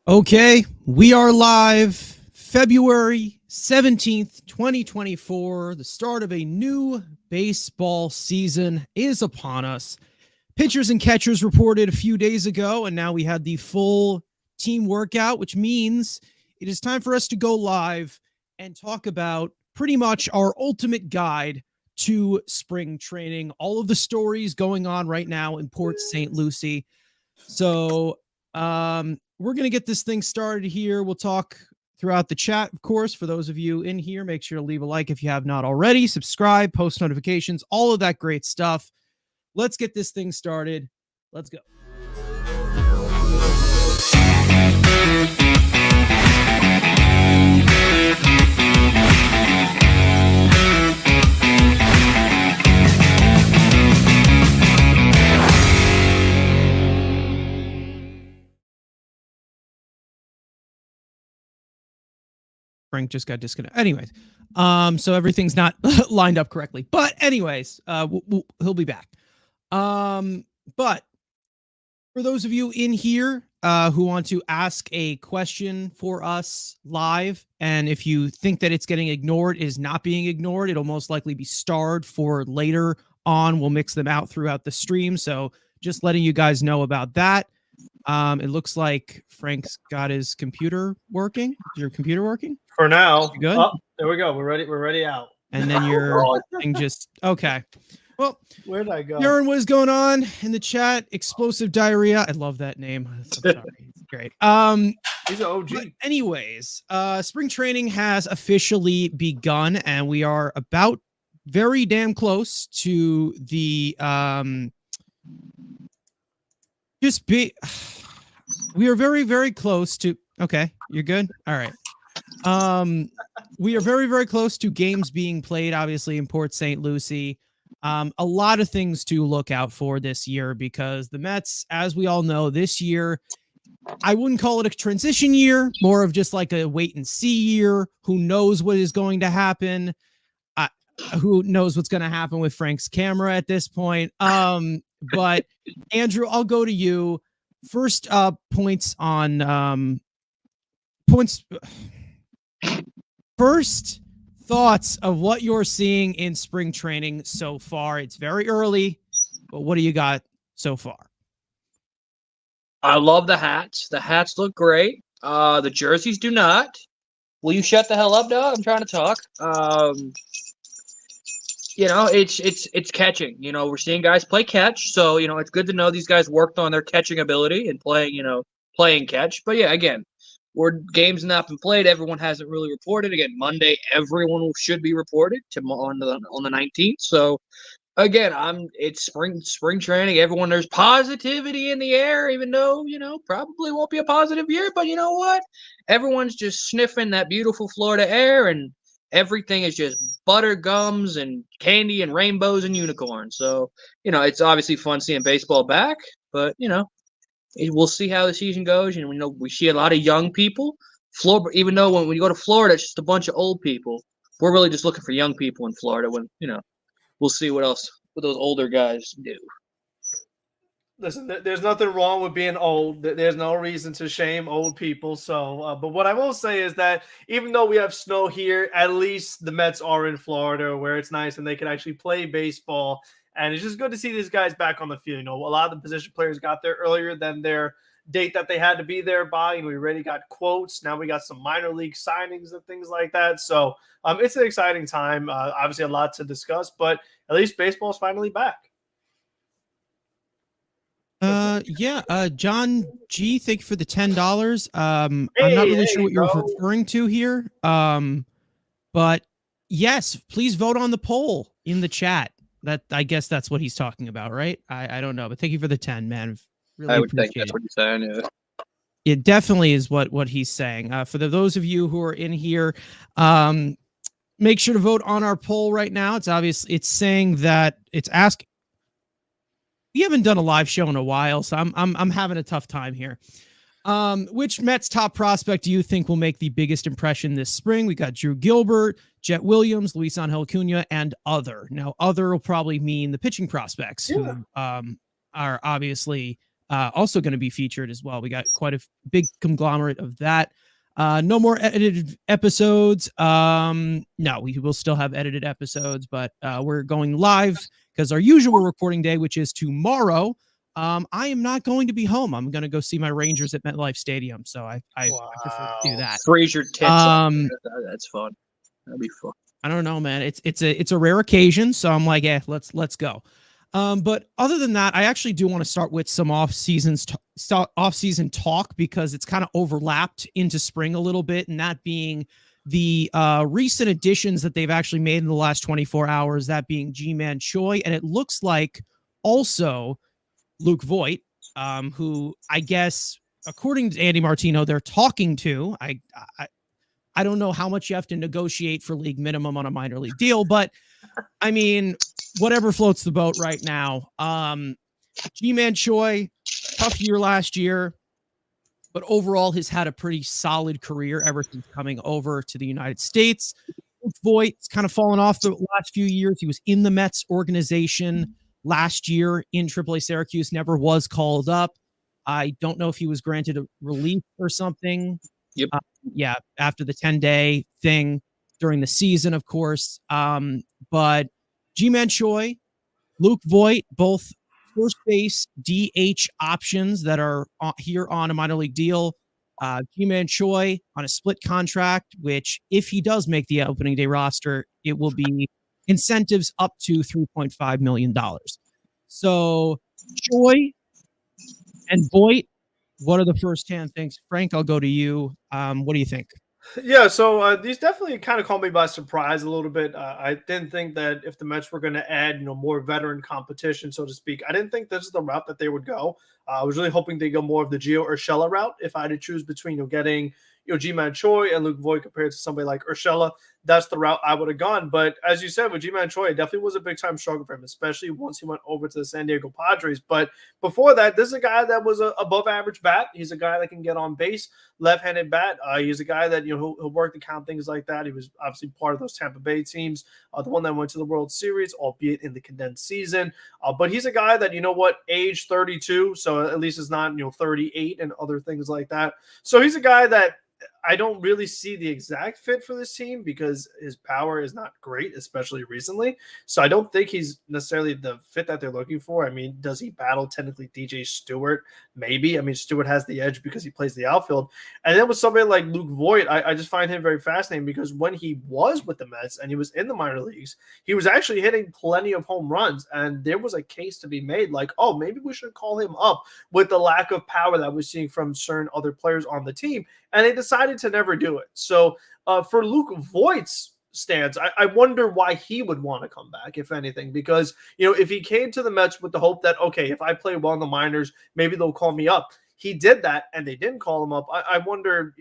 Okay, we are live. February 17th, 2024. The start of a new baseball season is upon us. Pitchers and catchers reported a few days ago, and now we had the full team workout, which means it is time for us to go live and talk about pretty much our ultimate guide to spring training, all of the stories going on right now in Port St. Lucie. So, we're going to get this thing started here. We'll talk throughout the chat, of course. For those of you in here, make sure to leave a like if you have not already, subscribe, post notifications, all of that great stuff. Let's get this thing started. Let's go. Frank just got disconnected. Anyways, so everything's not lined up correctly. But anyways, he'll be back. But for those of you in here who want to ask a question for us live, and if you think that it's getting ignored, it is not being ignored. It'll most likely be starred for later on. We'll mix them out throughout the stream. So just letting you guys know about that. It looks like Frank's got his computer working. Is your computer working? For now. You good? Oh, there we go. We're ready out. And then your thing just okay. Well, where did I go? Aaron, what is going on in the chat? Explosive diarrhea. I love that name. I'm sorry. It's great. He's an OG. Anyways, spring training has officially begun, and we are about very damn close to the we are very, very close to okay, you're good? All right. We are very, very close to games being played, obviously, in Port St. Lucie. A lot of things to look out for this year because the Mets, as we all know, this year, I wouldn't call it a transition year, more of just like a wait and see year. Who knows what is going to happen? Who knows what's going to happen with Frank's camera at this point? But Andrew, I'll go to you. First, points on points. First thoughts of what you're seeing in spring training so far. It's very early, but what do you got so far? I love the hats. The hats look great. The jerseys do not. Will you shut the hell up, dog? I'm trying to talk. It's catching. We're seeing guys play catch, so it's good to know these guys worked on their catching ability and playing catch. But yeah, again, where games not been played, everyone hasn't really reported. Again, Monday, everyone should be reported on the 19th. So again, it's spring training. Everyone, there's positivity in the air, even though probably won't be a positive year. But you know what? Everyone's just sniffing that beautiful Florida air, and everything is just butter gums and candy and rainbows and unicorns. So it's obviously fun seeing baseball back. But we'll see how the season goes. We see a lot of young people. Florida, even though when you go to Florida, it's just a bunch of old people. We're really just looking for young people in Florida. When we'll see what those older guys do. Listen, there's nothing wrong with being old. There's no reason to shame old people. So, but what I will say is that even though we have snow here, at least the Mets are in Florida where it's nice and they can actually play baseball. And it's just good to see these guys back on the field. A lot of the position players got there earlier than their date that they had to be there by. And we already got quotes. Now we got some minor league signings and things like that. So it's an exciting time. Obviously a lot to discuss, but at least baseball is finally back. John G, thank you for the $10. I'm not really sure what you're referring to here. But yes, please vote on the poll in the chat. That I guess that's what he's talking about, right? I don't know, but thank you for the 10, man. Really I would appreciate think that's what he's saying. Yeah. It definitely is what he's saying. For those of you who are in here, make sure to vote on our poll right now. It's saying that it's asking. We haven't done a live show in a while, so I'm having a tough time here. Which Mets top prospect do you think will make the biggest impression this spring? We got Drew Gilbert, Jet Williams, Luis Angel Acuna, and other. Now, other will probably mean the pitching prospects who are obviously also going to be featured as well. We got quite a big conglomerate of that. No more edited episodes. No, we will still have edited episodes, but we're going live because our usual recording day, which is tomorrow, I am not going to be home. I'm going to go see my Rangers at MetLife Stadium. So I prefer to do that. Freeze your tits. That's fun. That'd be fun. I don't know, man. It's a rare occasion, so I'm like, let's go. But other than that, I actually do want to start with some off-season talk because it's kind of overlapped into spring a little bit, and that being the recent additions that they've actually made in the last 24 hours, that being Ji-Man Choi, and it looks like also Luke Voigt, who I guess, according to Andy Martino, they're talking to. I don't know how much you have to negotiate for league minimum on a minor league deal, but I mean, whatever floats the boat right now. Ji-Man Choi, tough year last year, but overall has had a pretty solid career ever since coming over to the United States. Luke Voigt's kind of fallen off the last few years. He was in the Mets organization last year in AAA Syracuse, never was called up. I don't know if he was granted a relief or something. Yep. After the 10-day thing during the season, of course. But Ji-Man Choi, Luke Voigt, both first base DH options that are here on a minor league deal. Ji-Man Choi on a split contract, which if he does make the opening day roster, it will be incentives up to $3.5 million. So Choi and Voigt, what are the first-hand things? Frank, I'll go to you. What do you think? Yeah, so these definitely kind of caught me by surprise a little bit. I didn't think that if the Mets were going to add, more veteran competition, so to speak, I didn't think this is the route that they would go. I was really hoping they go more of the Gio Urshela route. If I had to choose between getting Ji-Man Choi and Luke Voigt compared to somebody like Urshela, that's the route I would have gone. But as you said, with Ji-Man Choi, it definitely was a big time struggle for him, especially once he went over to the San Diego Padres. But before that, this is a guy that was a above average bat. He's a guy that can get on base, left-handed bat. He's a guy that he'll work the count, things like that. He was obviously part of those Tampa Bay teams, the one that went to the World Series, albeit in the condensed season. But he's a guy that age 32, so at least it's not 38 and other things like that. So he's a guy that I don't really see the exact fit for this team because his power is not great, especially recently. So I don't think he's necessarily the fit that they're looking for. I mean, does he battle technically DJ Stewart? Maybe. I mean, Stewart has the edge because he plays the outfield. And then with somebody like Luke Voigt, I just find him very fascinating because when he was with the Mets and he was in the minor leagues, he was actually hitting plenty of home runs. And there was a case to be made like, oh, maybe we should call him up with the lack of power that we're seeing from certain other players on the team. And they decided to never do it. So for Luke Voigt's stance, I wonder why he would want to come back, if anything, because, if he came to the Mets with the hope that, okay, if I play well in the minors, maybe they'll call me up. He did that and they didn't call him up. I wonder,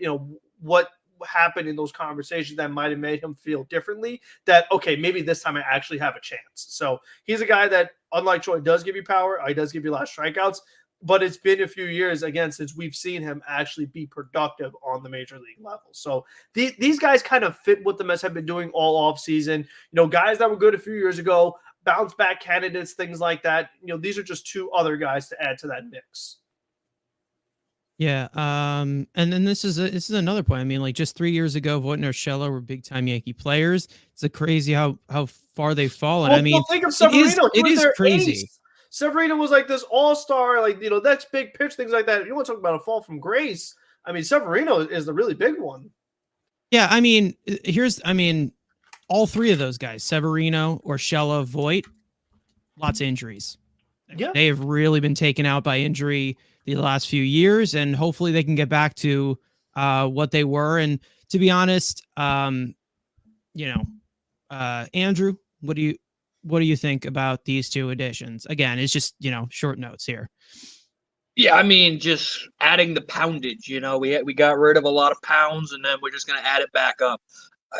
what happened in those conversations that might have made him feel differently that, okay, maybe this time I actually have a chance. So he's a guy that, unlike Choi, does give you power. He does give you a lot of strikeouts. But it's been a few years, again, since we've seen him actually be productive on the major league level. So these guys kind of fit what the Mets have been doing all offseason. Guys that were good a few years ago, bounce back candidates, things like that. These are just two other guys to add to that mix. Yeah. And then this is another point. I mean, like just 3 years ago, Voigt and Urshela were big time Yankee players. It's crazy how far they've fallen. Well, I mean, think of Severino. It is crazy. Ace. Severino was like this all-star, like, that's big pitch, things like that. You want to talk about a fall from grace. I mean, Severino is the really big one. Yeah, I mean, all three of those guys, Severino, Urshela, Voigt, lots of injuries. Yeah. They have really been taken out by injury the last few years, and hopefully they can get back to what they were. And to be honest, Andrew, what do you think about these two additions? Again, it's just, short notes here. Yeah, I mean, just adding the poundage, we got rid of a lot of pounds and then we're just going to add it back up.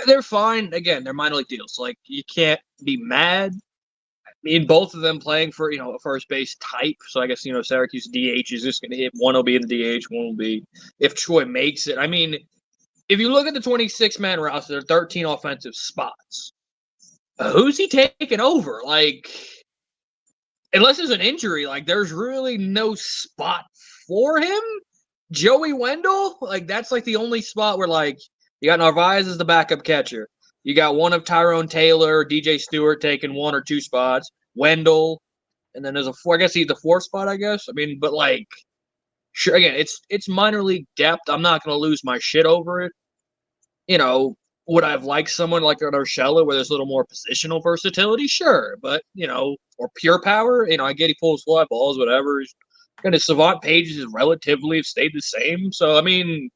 They're fine. Again, they're minor league deals. Like, you can't be mad. I mean, both of them playing for, a first base type. So I guess, Syracuse DH is just going to hit. One will be in the DH, one will be if Choi makes it. I mean, if you look at the 26-man roster, there are 13 offensive spots. Who's he taking over? Like, unless there's an injury, like there's really no spot for him. Joey Wendell, like that's like the only spot where like you got Narvaez as the backup catcher. You got one of Tyrone Taylor, DJ Stewart taking 1 or 2 spots. Wendell, and then there's a 4. I guess he's the 4th spot. I guess. I mean, but like, sure. Again, it's minor league depth. I'm not gonna lose my shit over it. Would I have liked someone like an Urshela where there's a little more positional versatility? Sure, but or pure power. I get he pulls fly balls, whatever. And his Savant pages is relatively have stayed the same. So I mean,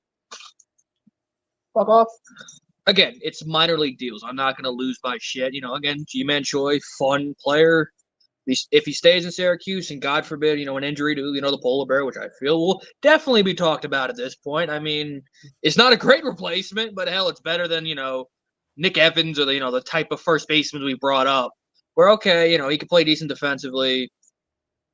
fuck off. Again, it's minor league deals. I'm not gonna lose my shit. Again, G-Man Choi, fun player. If he stays in Syracuse and God forbid, an injury to, the polar bear, which I feel will definitely be talked about at this point. I mean, it's not a great replacement, but hell, it's better than, Nick Evans or the type of first baseman we brought up. Where, okay, he can play decent defensively.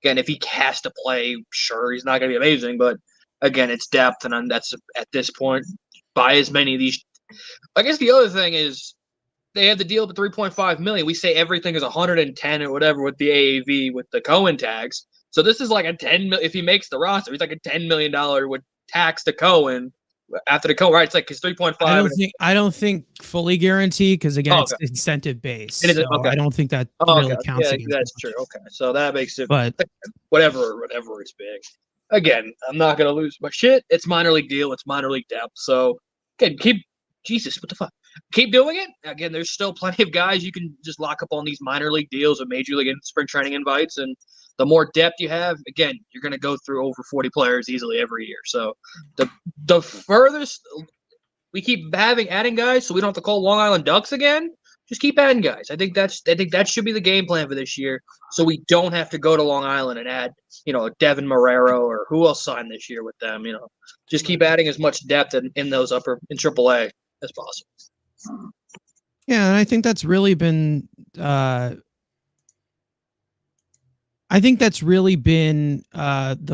Again, if he has to play, sure, he's not going to be amazing. But again, it's depth. And that's at this point, buy as many of these. I guess the other thing is, they have the deal for $3.5 million. We say everything is 110 or whatever with the AAV with the Cohen tags. So this is like a $10 million. If he makes the roster, it's like a $10 million with tax to Cohen after the Cohen. Right? It's like his 3.5. I don't think fully guaranteed because again, it's incentive based. So okay. I don't think that really counts. Yeah, that's true. Okay, so that makes it. But whatever it's big. Again, I'm not gonna lose my shit. It's minor league deal. It's minor league depth. So again, Jesus, what the fuck? Keep doing it. Again, there's still plenty of guys you can just lock up on these minor league deals or major league and spring training invites. And the more depth you have, again, you're going to go through over 40 players easily every year. So the furthest we keep adding guys so we don't have to call Long Island Ducks again, just keep adding guys. I think that should be the game plan for this year. So we don't have to go to Long Island and add, Devin Marrero or who else signed this year with them, just keep adding as much depth in those in AAA as possible. Yeah, and I think that's really been the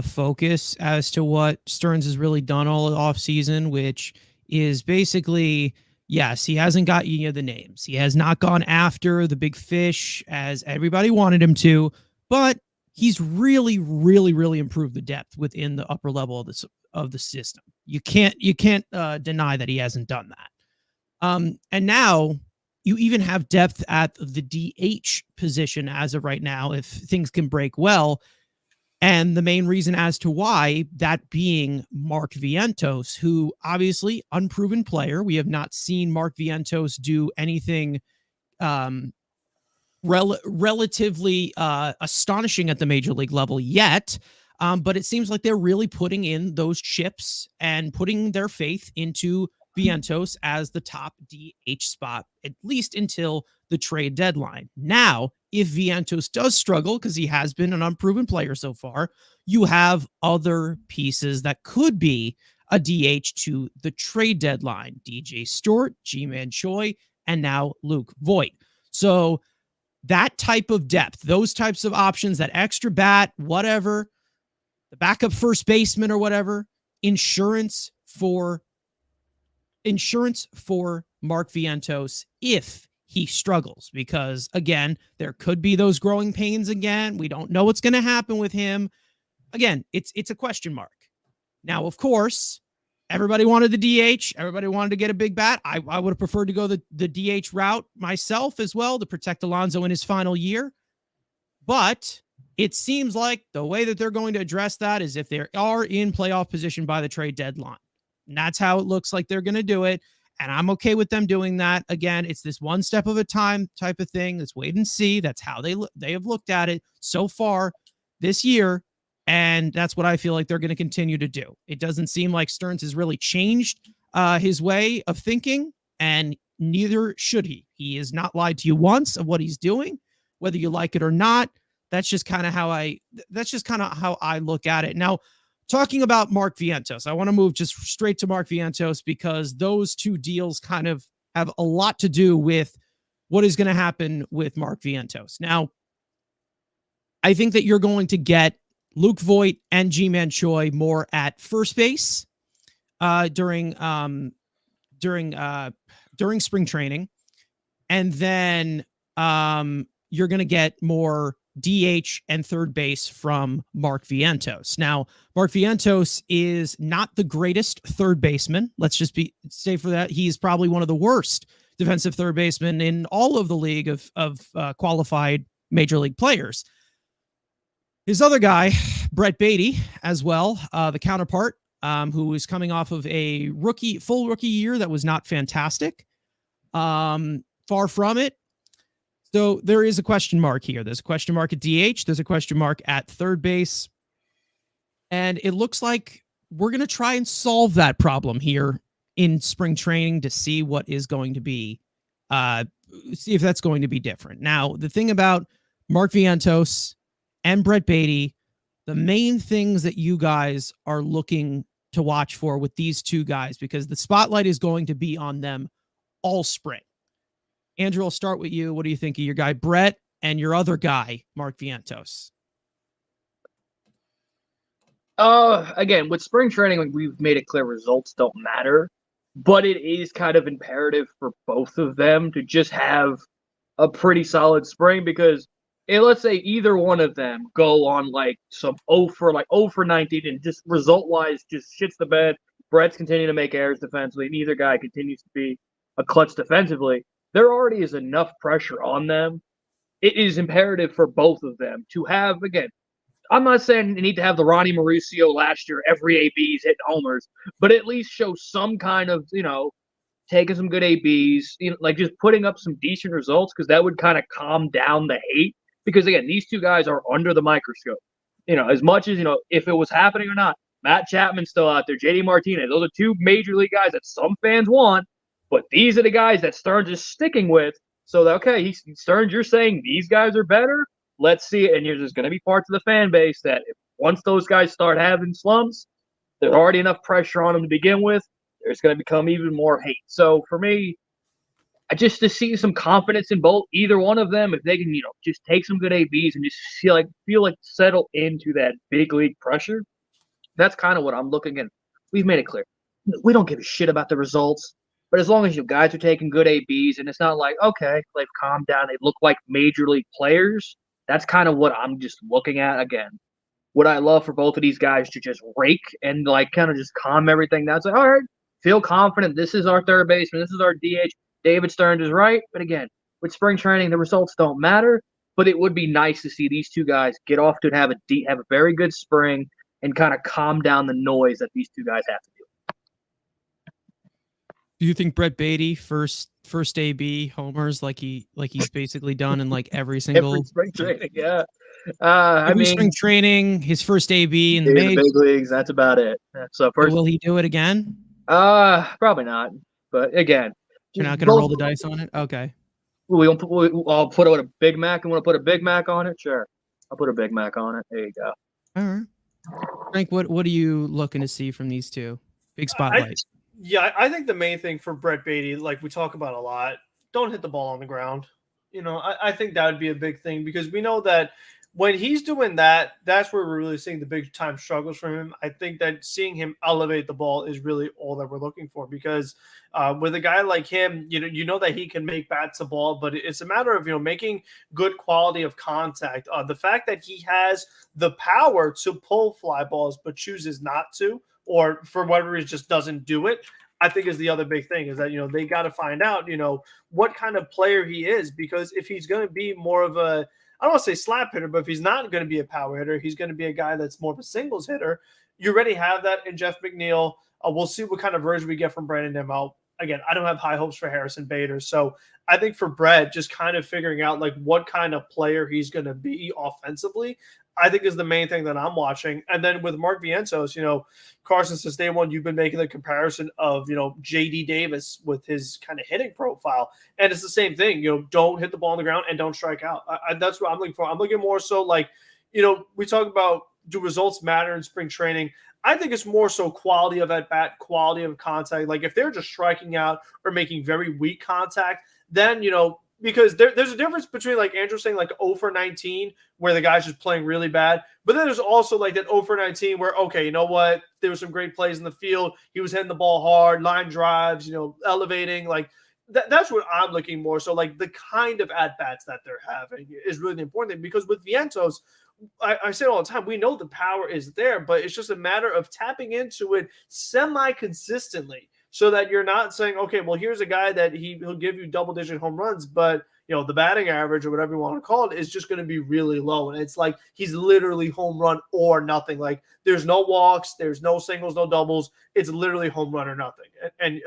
focus as to what Stearns has really done all offseason, which is basically, yes, he hasn't got any of the names. He has not gone after the big fish as everybody wanted him to, but he's really, really, really improved the depth within the upper level of the system. You can't deny that he hasn't done that. And now you even have depth at the DH position as of right now, if things can break well. And the main reason as to why, that being Mark Vientos, who obviously unproven player. We have not seen Mark Vientos do anything relatively astonishing at the major league level yet. But it seems like they're really putting in those chips and putting their faith into Vientos as the top DH spot, at least until the trade deadline. Now, if Vientos does struggle, because he has been an unproven player so far, you have other pieces that could be a DH to the trade deadline. DJ Stewart, G-Man Choi, and now Luke Voit. So that type of depth, those types of options, that extra bat, whatever, the backup first baseman or whatever, insurance for Mark Vientos if he struggles, because again, there could be those growing pains again. We don't know what's going to happen with him. Again, it's a question mark. Now, of course, everybody wanted the DH. Everybody wanted to get a big bat. I would have preferred to go the DH route myself as well to protect Alonso in his final year. But it seems like the way that they're going to address that is if they are in playoff position by the trade deadline. And that's how it looks like they're going to do it. And I'm okay with them doing that. Again, it's this one step of a time type of thing. Let's wait and see. That's how they have looked at it so far this year. And that's what I feel like they're going to continue to do. It doesn't seem like Stearns has really changed his way of thinking, and neither should he. He has not lied to you once of what he's doing, whether you like it or not. That's just kind of how I look at it. Now, talking about Mark Vientos, I want to move just straight to Mark Vientos because those two deals kind of have a lot to do with what is going to happen with Mark Vientos. Now, I think that you're going to get Luke Voit and G-Man Choi more at first base during spring training, and then you're going to get more DH and third base from Mark Vientos. Now, Mark Vientos is not the greatest third baseman. Let's just say for that, he's probably one of the worst defensive third basemen in all of the league of qualified major league players. His other guy, Brett Beatty, as well, the counterpart, who is coming off of a full rookie year that was not fantastic. Far from it. So there is a question mark here. There's a question mark at DH. There's a question mark at third base. And it looks like we're going to try and solve that problem here in spring training to see what is going to be, see if that's going to be different. Now, the thing about Mark Vientos and Brett Beatty, the main things that you guys are looking to watch for with these two guys, because the spotlight is going to be on them all spring. Andrew, I'll start with you. What do you think of your guy, Brett, and your other guy, Mark Vientos? Again, with spring training, we've made it clear results don't matter, but it is kind of imperative for both of them to just have a pretty solid spring, because let's say either one of them go on like some 0 for 19 and just result-wise just shits the bed. Brett's continuing to make errors defensively, and either guy continues to be a clutch defensively. There already is enough pressure on them. It is imperative for both of them to have, again, I'm not saying you need to have the Ronnie Mauricio last year, every ABs hitting homers, but at least show some kind of, taking some good ABs, like just putting up some decent results, because that would kind of calm down the hate. Because, again, these two guys are under the microscope. As much as, if it was happening or not, Matt Chapman's still out there, JD Martinez, those are two major league guys that some fans want. But these are the guys that Stearns is sticking with. So, okay, Stearns, you're saying these guys are better? Let's see it. And there's going to be parts of the fan base that once those guys start having slumps, there's already enough pressure on them to begin with. There's going to become even more hate. So, for me, just to see some confidence in either one of them, if they can, just take some good ABs and just feel like settle into that big league pressure, that's kind of what I'm looking at. We've made it clear. We don't give a shit about the results. But as long as you guys are taking good ABs and it's not like, okay, they've calmed down, they look like major league players, that's kind of what I'm just looking at. Again, what I love for both of these guys to just rake and kind of just calm everything down. It's like, all right, feel confident. This is our third baseman. This is our DH. David Stearns is right. But again, with spring training, the results don't matter. But it would be nice to see these two guys get off to have a very good spring and kind of calm down the noise that these two guys have to do. Do you think Brett Beatty first AB homers like he's basically done in like every single spring training? Yeah, spring training, his first AB in the big leagues. That's about it. So will he do it again? Probably not. But again, you're not going to roll the dice on it. Okay. I'll put it with a Big Mac. And want to put a Big Mac on it? Sure, I'll put a Big Mac on it. There you go. All right. Frank, what are you looking to see from these two? Big spotlight. I think the main thing for Brett Beatty, like we talk about a lot, don't hit the ball on the ground. I think that would be a big thing, because we know that when he's doing that, that's where we're really seeing the big time struggles from him. I think that seeing him elevate the ball is really all that we're looking for, because with a guy like him, you know that he can make bats a ball, but it's a matter of, making good quality of contact. The fact that he has the power to pull fly balls, but chooses not to, or for whatever reason just doesn't do it, I think is the other big thing, is that, they got to find out, what kind of player he is, because if he's going to be more of a, I don't want to say slap hitter, but if he's not going to be a power hitter, he's going to be a guy that's more of a singles hitter. You already have that in Jeff McNeil. We'll see what kind of version we get from Brandon Nimmo. Again, I don't have high hopes for Harrison Bader. So I think for Brett, just kind of figuring out like what kind of player he's going to be offensively, I think is the main thing that I'm watching. And then with Mark Vientos, Carson, since day one, you've been making the comparison of, JD Davis with his kind of hitting profile. And it's the same thing, don't hit the ball on the ground and don't strike out. That's what I'm looking for. I'm looking more so like, we talk about, do results matter in spring training? I think it's more so quality of at bat, quality of contact. Like if they're just striking out or making very weak contact, then, because there's a difference between, like Andrew saying, like 0 for 19, where the guy's just playing really bad. But then there's also like that 0 for 19 where, okay, you know what? There were some great plays in the field. He was hitting the ball hard, line drives, elevating. Like that's what I'm looking more. So like the kind of at bats that they're having is really the important thing, because with Vientos, I say it all the time, we know the power is there, but it's just a matter of tapping into it semi-consistently, so that you're not saying, okay, well, here's a guy that he'll give you double-digit home runs, but the batting average or whatever you want to call it is just going to be really low. And it's like he's literally home run or nothing. Like there's no walks, there's no singles, no doubles. It's literally home run or nothing. And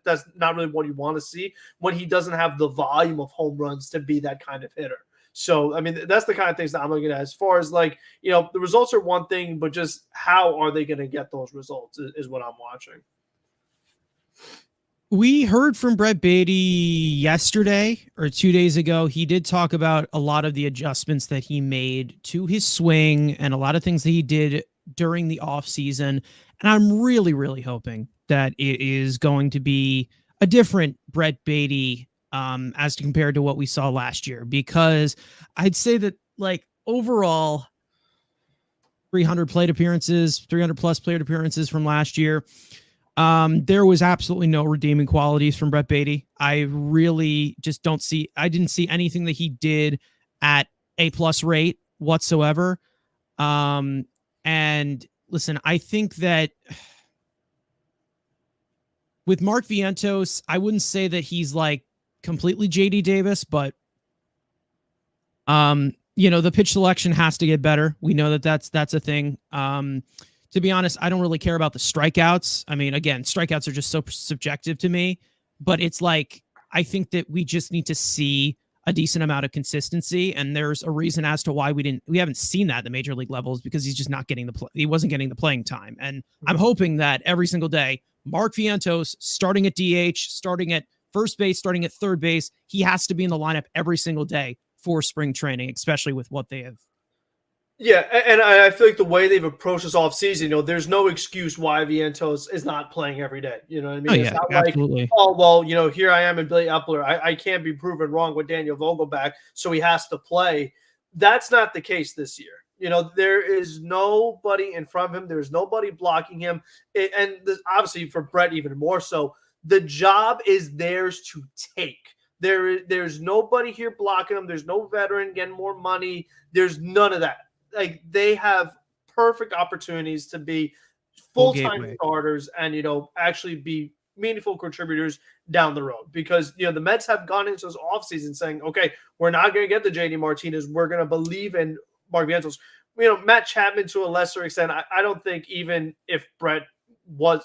that's not really what you want to see when he doesn't have the volume of home runs to be that kind of hitter. So, I mean, that's the kind of things that I'm looking at as far as like, the results are one thing, but just how are they going to get those results is what I'm watching. We heard from Brett Beatty yesterday or 2 days ago. He did talk about a lot of the adjustments that he made to his swing and a lot of things that he did during the offseason. And I'm really, really hoping that it is going to be a different Brett Beatty as compared to what we saw last year, because I'd say that like overall 300 plus plate appearances from last year. There was absolutely no redeeming qualities from Brett Beatty. I really just I didn't see anything that he did at A+ rate whatsoever. And listen, I think that with Mark Vientos, I wouldn't say that he's like completely JD Davis, but the pitch selection has to get better. We know that that's a thing. To be honest, I don't really care about the strikeouts. I mean, again, strikeouts are just so subjective to me, but it's like, I think that we just need to see a decent amount of consistency. And there's a reason as to why we haven't seen that at the major league levels, because he's just not getting he wasn't getting the playing time. And I'm hoping that every single day, Mark Vientos starting at DH, starting at first base, starting at third base, he has to be in the lineup every single day for spring training, especially with what they have. Yeah, and I feel like the way they've approached this offseason, there's no excuse why Vientos is not playing every day. You know what I mean? Oh, it's not absolutely. Like, oh, well, here I am in Billy Epler. I can't be proven wrong with Daniel Vogelback, so he has to play. That's not the case this year. There is nobody in front of him. There's nobody blocking him. And obviously for Brett, even more so, the job is theirs to take. There's nobody here blocking him. There's no veteran getting more money. There's none of that. Like they have perfect opportunities to be full-time starters and, actually be meaningful contributors down the road, because, the Mets have gone into this offseason saying, okay, we're not going to get the JD Martinez. We're going to believe in Mark Vientos. Matt Chapman to a lesser extent. I don't think even if Brett was,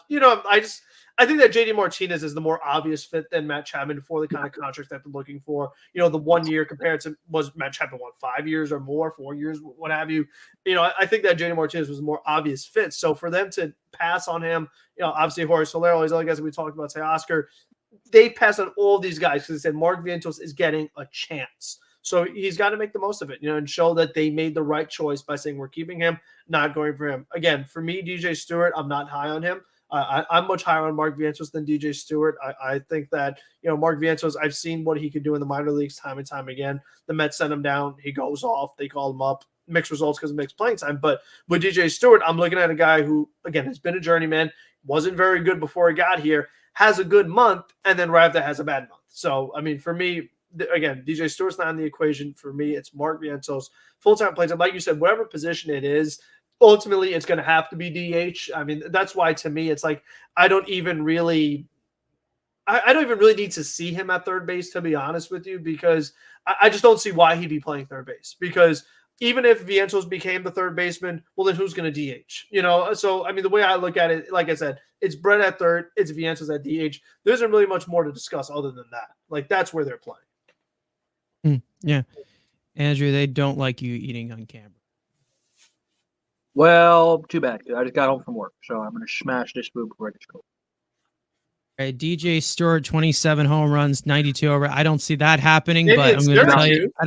I think that JD Martinez is the more obvious fit than Matt Chapman for the kind of contract that they're looking for. The 1 year compared to, was Matt Chapman 5 years or more, 4 years, what have you. I think that JD Martinez was a more obvious fit. So for them to pass on him, obviously Jorge Solero, these other guys that we talked about, say Oscar, they passed on all these guys because they said Mark Vientos is getting a chance. So he's got to make the most of it, and show that they made the right choice by saying we're keeping him, not going for him. Again, for me, DJ Stewart, I'm not high on him. I'm much higher on Mark Vientos than DJ Stewart. I think that, Mark Vientos, I've seen what he could do in the minor leagues time and time again. The Mets send him down. He goes off. They call him up. Mixed results because of mixed playing time. But with DJ Stewart, I'm looking at a guy who, again, has been a journeyman, wasn't very good before he got here, has a good month, and then right after has a bad month. So, I mean, for me, again, DJ Stewart's not in the equation. For me, it's Mark Vientos, full-time play time. Like you said, whatever position it is, ultimately it's going to have to be DH. I mean, that's why to me it's like I don't even really need to see him at third base, to be honest with you, because I just don't see why he'd be playing third base. Because even if Vientos became the third baseman, well, then who's going to DH? So I mean, the way I look at it, like I said, it's Brett at third, it's Vientos at DH. There isn't really much more to discuss other than that. Like that's where they're playing. Yeah, Andrew, they don't like you eating on camera. Well, too bad. I just got home from work, so I'm going to smash this food before I just go. All right, DJ Stewart, 27 home runs, 92 over. I don't see that happening, but I'm going to tell you, I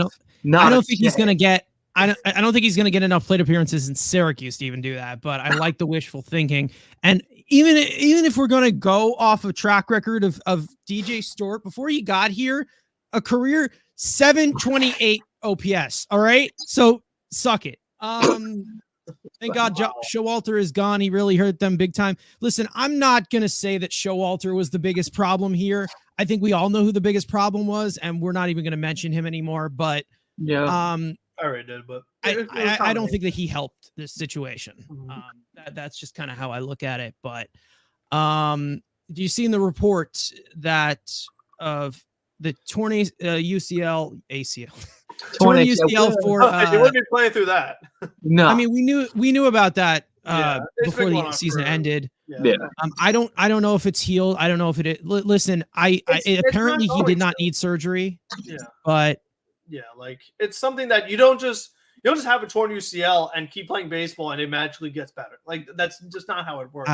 don't think he's going to get. I don't think he's going to get enough plate appearances in Syracuse to even do that. But I like the wishful thinking, and even if we're going to go off a track record of DJ Stewart before he got here, a career 728 OPS. All right, so suck it. Thank God Showalter is gone. He really hurt them big time. Listen, I'm not going to say that Showalter was the biggest problem here. I think we all know who the biggest problem was, and we're not even going to mention him anymore. But Yeah. I already did, but I don't think that he helped this situation. Mhm. That's just kind of how I look at it. But do you see in the report that of the torn UCL ACL torn UCL for you wouldn't be playing through that. No. I mean, we knew about that it's before been the going on season forever. ended. Yeah. I don't know if it's healed. I don't know if it is. Listen, It's apparently not he did always not healed. need surgery. Yeah. But Yeah, like it's something that you don't just have a torn UCL and keep playing baseball and it magically gets better. Like that's just not how it works.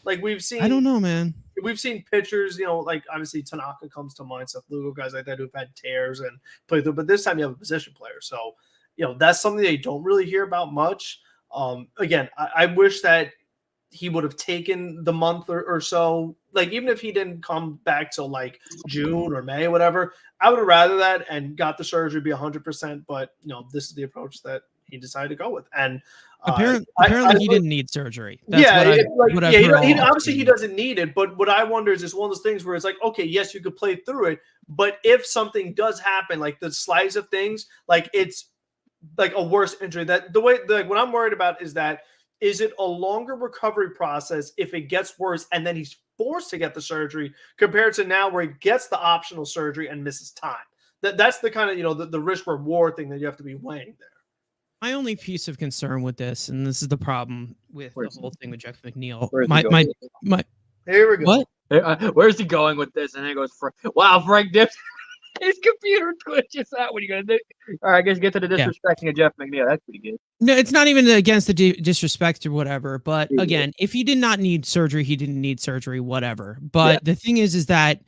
Like we've seen. I don't know, man. We've seen pitchers, like obviously Tanaka comes to mind, Seth Lugo, guys like that who've had tears and played through. But this time you have a position player, so that's something that you don't really hear about much. Again, I wish that he would have taken the month or so. Like even if he didn't come back till like June or May or whatever, I would have rather that and got the surgery, be 100%. But this is the approach that he decided to go with. And apparently he didn't need surgery. That's obviously he doesn't need it. But what I wonder is one of those things where it's like, okay, yes, you could play through it, but if something does happen, like the slice of things, like it's like a worse injury. That the way, like what I'm worried about is that. Is it a longer recovery process if it gets worse and then he's forced to get the surgery compared to now where he gets the optional surgery and misses time? That's the kind of, the risk reward thing that you have to be weighing there. My only piece of concern with this, and this is the problem with the whole thing with Jeff McNeil. Here we go. What? Where's he going with this? And then it goes, wow, Frank dips. His computer glitches out. What are you going to do? All right, I guess get to the disrespecting of Jeff McNeil. That's pretty good. No, it's not even against the disrespect or whatever. But again, if he did not need surgery, he didn't need surgery, whatever. But the thing is that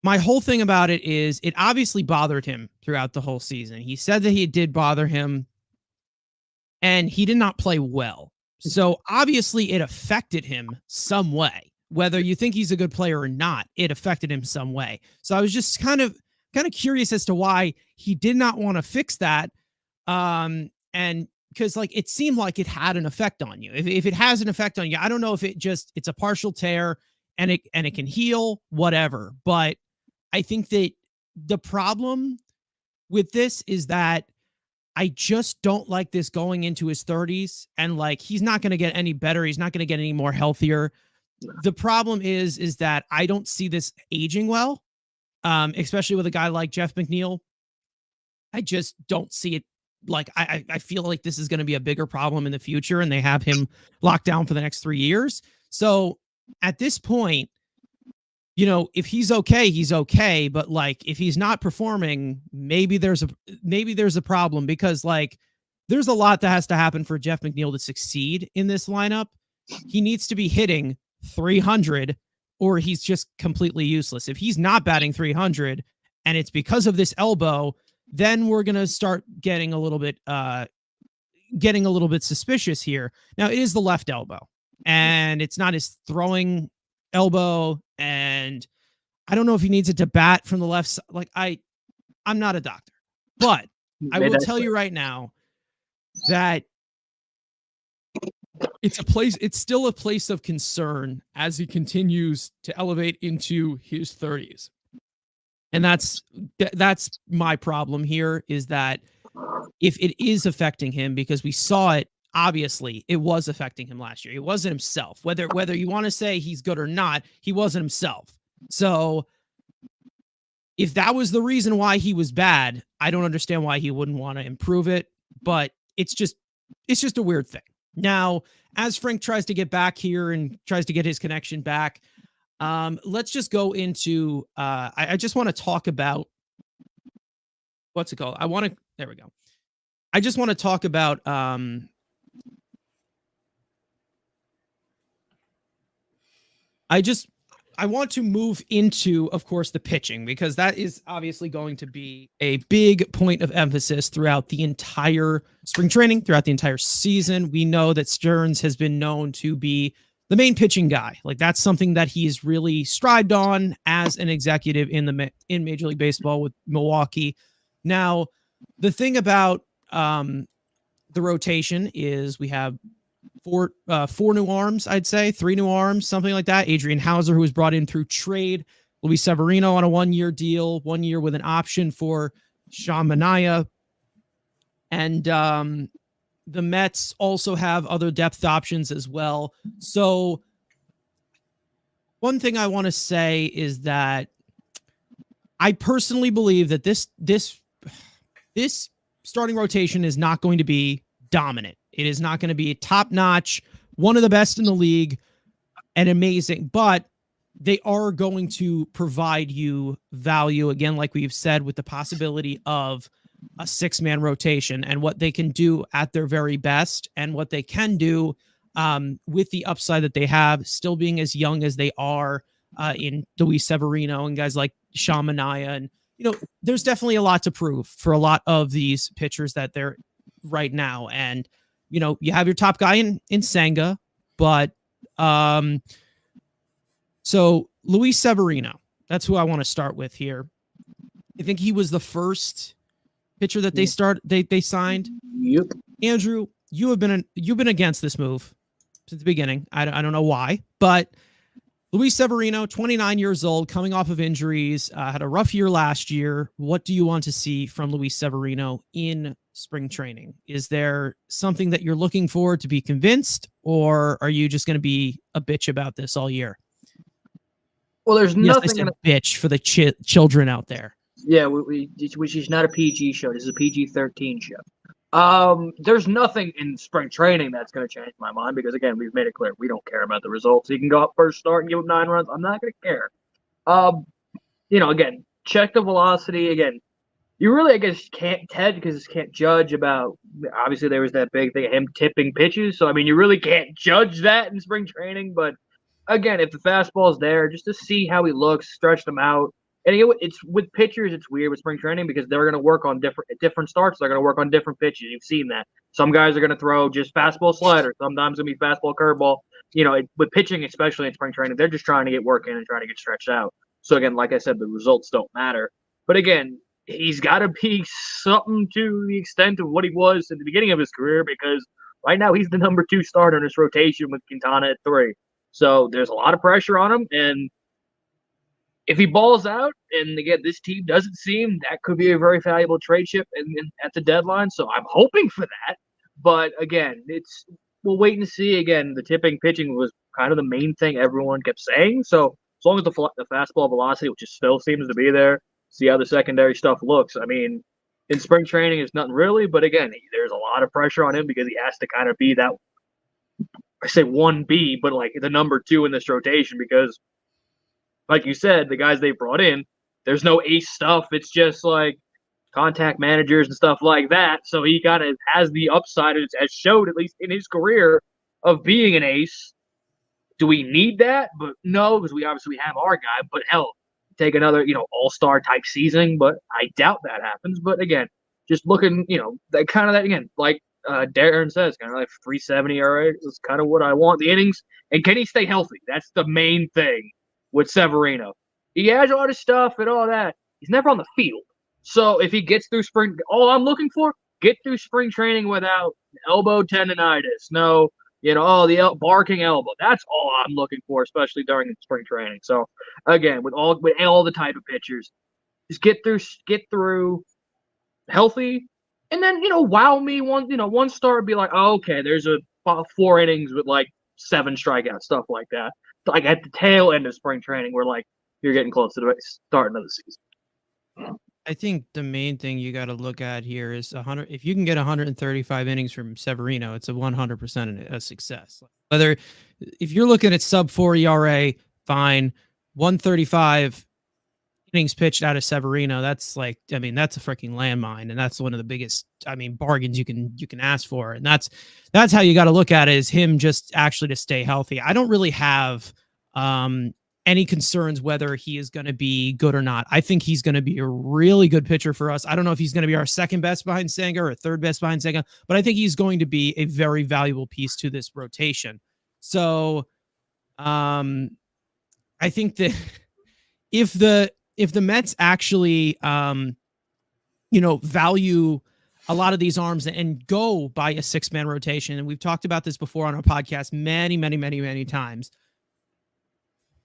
my whole thing about it is it obviously bothered him throughout the whole season. He said that it did bother him, and he did not play well. So obviously it affected him some way. Whether you think he's a good player or not, it affected him some way. So I was just kind of curious as to why he did not want to fix that. And because like it seemed like it had an effect on you. If it has an effect on you, I don't know if it's a partial tear and it can heal, whatever. But I think that the problem with this is that I just don't like this going into his 30s, and like he's not going to get any better. He's not going to get any more healthier. The problem is that I don't see this aging well, especially with a guy like Jeff McNeil. I just don't see it. Like, I feel like this is going to be a bigger problem in the future, and they have him locked down for the next 3 years. So at this point, if he's okay, he's okay. But like, if he's not performing, maybe there's a problem, because like there's a lot that has to happen for Jeff McNeil to succeed in this lineup. He needs to be hitting 300 or he's just completely useless. If he's not batting 300 and it's because of this elbow, then we're going to start getting a little bit suspicious here. Now it is the left elbow and it's not his throwing elbow. And I don't know if he needs it to bat from the left side. Like I'm not a doctor, but I will tell you right now that it's still a place of concern as he continues to elevate into his 30s. And that's my problem here, is that if it is affecting him, because we saw it, obviously it was affecting him last year. He wasn't himself. Whether you want to say he's good or not, he wasn't himself. So if that was the reason why he was bad, I don't understand why he wouldn't want to improve it, but it's just a weird thing. Now, as Frank tries to get back here and tries to get his connection back, let's just go into, I just want to talk about, what's it called? There we go. I just want to talk about, I want to move into, of course, the pitching, because that is obviously going to be a big point of emphasis throughout the entire spring training, throughout the entire season. We know that Stearns has been known to be the main pitching guy. Like, that's something that he's really strived on as an executive in Major League Baseball with Milwaukee. Now, the thing about the rotation is we have four new arms, I'd say 3 new arms, something like that. Adrian Hauser, who was brought in through trade, Luis Severino on a 1-year deal, 1 year with an option for Sean Manaea. And the Mets also have other depth options as well. So one thing I want to say is that I personally believe that this starting rotation is not going to be dominant. It is not going to be top notch, one of the best in the league, and amazing, but they are going to provide you value again, like we've said, with the possibility of a 6-man rotation and what they can do at their very best and what they can do with the upside that they have, still being as young as they are in Luis Severino and guys like Sean Manaea. And, there's definitely a lot to prove for a lot of these pitchers that they're right now. And, you have your top guy in Senga, but so Luis Severino, that's who I want to start with here. I think he was the first pitcher that they signed. Yep. Andrew, you've been against this move since the beginning. I don't know why, but Luis Severino, 29 years old, coming off of injuries, had a rough year last year. What do you want to see from Luis Severino in spring training? Is there something that you're looking for to be convinced, or are you just going to be a bitch about this all year? Well, there's nothing. I said bitch for the children out there. Yeah, which is not a PG show. This is a PG-13 show. There's nothing in spring training that's going to change my mind because, again, we've made it clear we don't care about the results. He can go up first start and give him 9 runs. I'm not going to care. Again, check the velocity. Again, you really, I guess, can't judge about. Obviously, there was that big thing of him tipping pitches. So, I mean, you really can't judge that in spring training. But, again, if the fastball's there, just to see how he looks, stretch them out. And it's with pitchers, it's weird with spring training because they're going to work on different starts. They're going to work on different pitches. You've seen that. Some guys are going to throw just fastball slider. Sometimes it's going to be fastball curveball. With pitching, especially in spring training, they're just trying to get work in and trying to get stretched out. So, again, like I said, the results don't matter. But, again, he's got to be something to the extent of what he was at the beginning of his career because right now he's the number 2 starter in this rotation with Quintana at 3. So there's a lot of pressure on him. And if he balls out, and again, this team doesn't seem, that could be a very valuable trade chip at the deadline. So I'm hoping for that. But again, we'll wait and see. Again, the tipping pitching was kind of the main thing everyone kept saying. So as long as the fastball velocity, which still seems to be there, see how the secondary stuff looks. I mean, in spring training, it's nothing really. But again, there's a lot of pressure on him because he has to kind of be that, I say 1B, but like the number 2 in this rotation because, like you said, the guys they brought in, there's no ace stuff. It's just like contact managers and stuff like that. So he kind of has the upside, as showed at least in his career, of being an ace. Do we need that? But no, because we obviously have our guy. But hell, take another, all-star type season. But I doubt that happens. But again, just looking, that kind of that again, like Darren says, kind of like 370 ERA is kind of what I want. The innings, and can he stay healthy? That's the main thing with Severino. He has all this stuff and all that. He's never on the field. So if he gets through spring, all I'm looking for, get through spring training without elbow tendonitis. No, the barking elbow. That's all I'm looking for, especially during spring training. So again, with all the type of pitchers, just get through healthy, and then wow me one start, be like, oh, okay, there's 4 innings with like 7 strikeouts, stuff like that. Like at the tail end of spring training, where like you're getting close to the starting of the season. I think the main thing you got to look at here is 100. If you can get 135 innings from Severino, it's a 100% a success. Whether if you're looking at sub 4 ERA, fine. 135 innings pitched out of Severino, that's like, I mean, that's a freaking landmine, and that's one of the biggest, bargains you can ask for, and that's how you got to look at it, is him just actually to stay healthy. I don't really have any concerns whether he is going to be good or not. I think he's going to be a really good pitcher for us. I don't know if he's going to be our second best behind Senga or third best behind Senga, but I think he's going to be a very valuable piece to this rotation. So I think that if the Mets actually, value a lot of these arms and go by a 6-man rotation, and we've talked about this before on our podcast many, many, many, many times,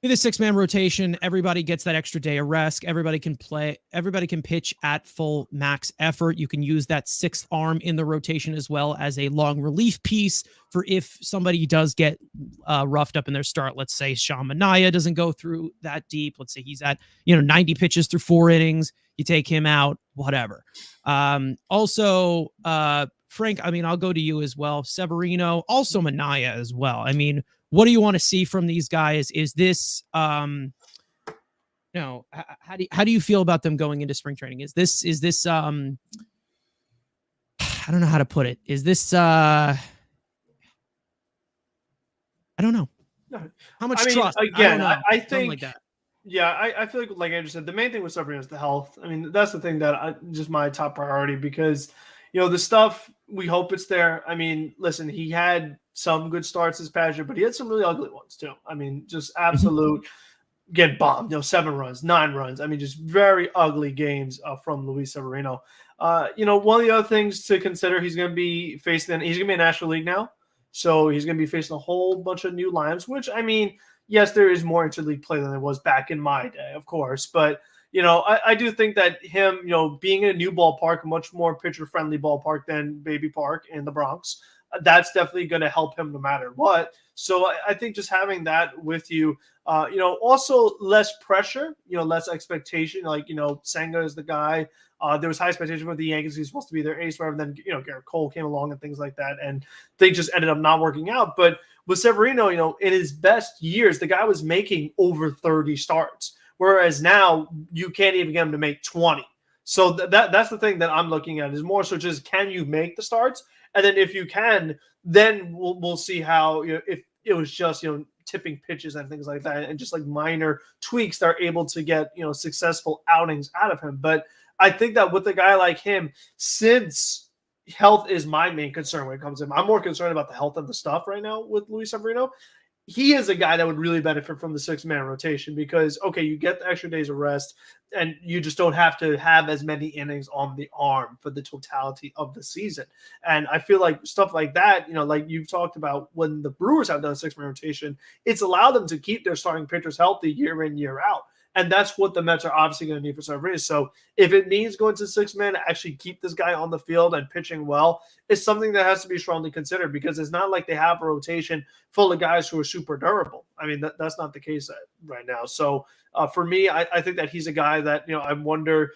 With a 6-man rotation, everybody gets that extra day of rest. Everybody can play. Everybody can pitch at full max effort. You can use that 6th arm in the rotation as well as a long relief piece for if somebody does get roughed up in their start. Let's say Sean Manaea doesn't go through that deep. Let's say he's at 90 pitches through 4 innings. You take him out, whatever. Also, Frank, I mean, I'll go to you as well. Severino, also Manaea as well. I mean, what do you want to see from these guys? Is this, how do you feel about them going into spring training? Is this, I don't know how to put it. Is this, I don't know. How much trust? Again, I think think like that. Yeah, I feel like Andrew said, the main thing with Severino is the health. I mean, that's the thing that just my top priority because, the stuff, we hope it's there. I mean, listen, he had some good starts this past year, but he had some really ugly ones too. I mean, just absolute get bombed, 7 runs, 9 runs. I mean, just very ugly games from Luis Severino. One of the other things to consider, he's going to be he's going to be in National League now. So he's going to be facing a whole bunch of new lineups, which, I mean, yes, there is more interleague play than there was back in my day, of course. But, I do think that him, being in a new ballpark, a much more pitcher-friendly ballpark than Baby Park in the Bronx, that's definitely going to help him no matter what. So I think just having that with you, also less pressure, less expectation. Like, Senga is the guy. There was high expectation with the Yankees. He's supposed to be their ace, whatever. Then, Garrett Cole came along and things like that. And things just ended up not working out. But with Severino, in his best years, the guy was making over 30 starts. Whereas now you can't even get him to make 20. So that's the thing that I'm looking at is more so just can you make the starts? And then if you can, then we'll see how, if it was just, tipping pitches and things like that and just like minor tweaks that are able to get, successful outings out of him. But I think that with a guy like him, since health is my main concern when it comes to him, I'm more concerned about the health of the stuff right now with Luis Severino. He is a guy that would really benefit from the 6-man rotation because, okay, you get the extra days of rest and you just don't have to have as many innings on the arm for the totality of the season. And I feel like stuff like that, like you've talked about when the Brewers have done a 6-man rotation, it's allowed them to keep their starting pitchers healthy year in, year out. And that's what the Mets are obviously going to need for Severino. So if it means going to 6-man to actually keep this guy on the field and pitching well, it's something that has to be strongly considered because it's not like they have a rotation full of guys who are super durable. I mean, that's not the case right now. So for me, I think that he's a guy that, I wonder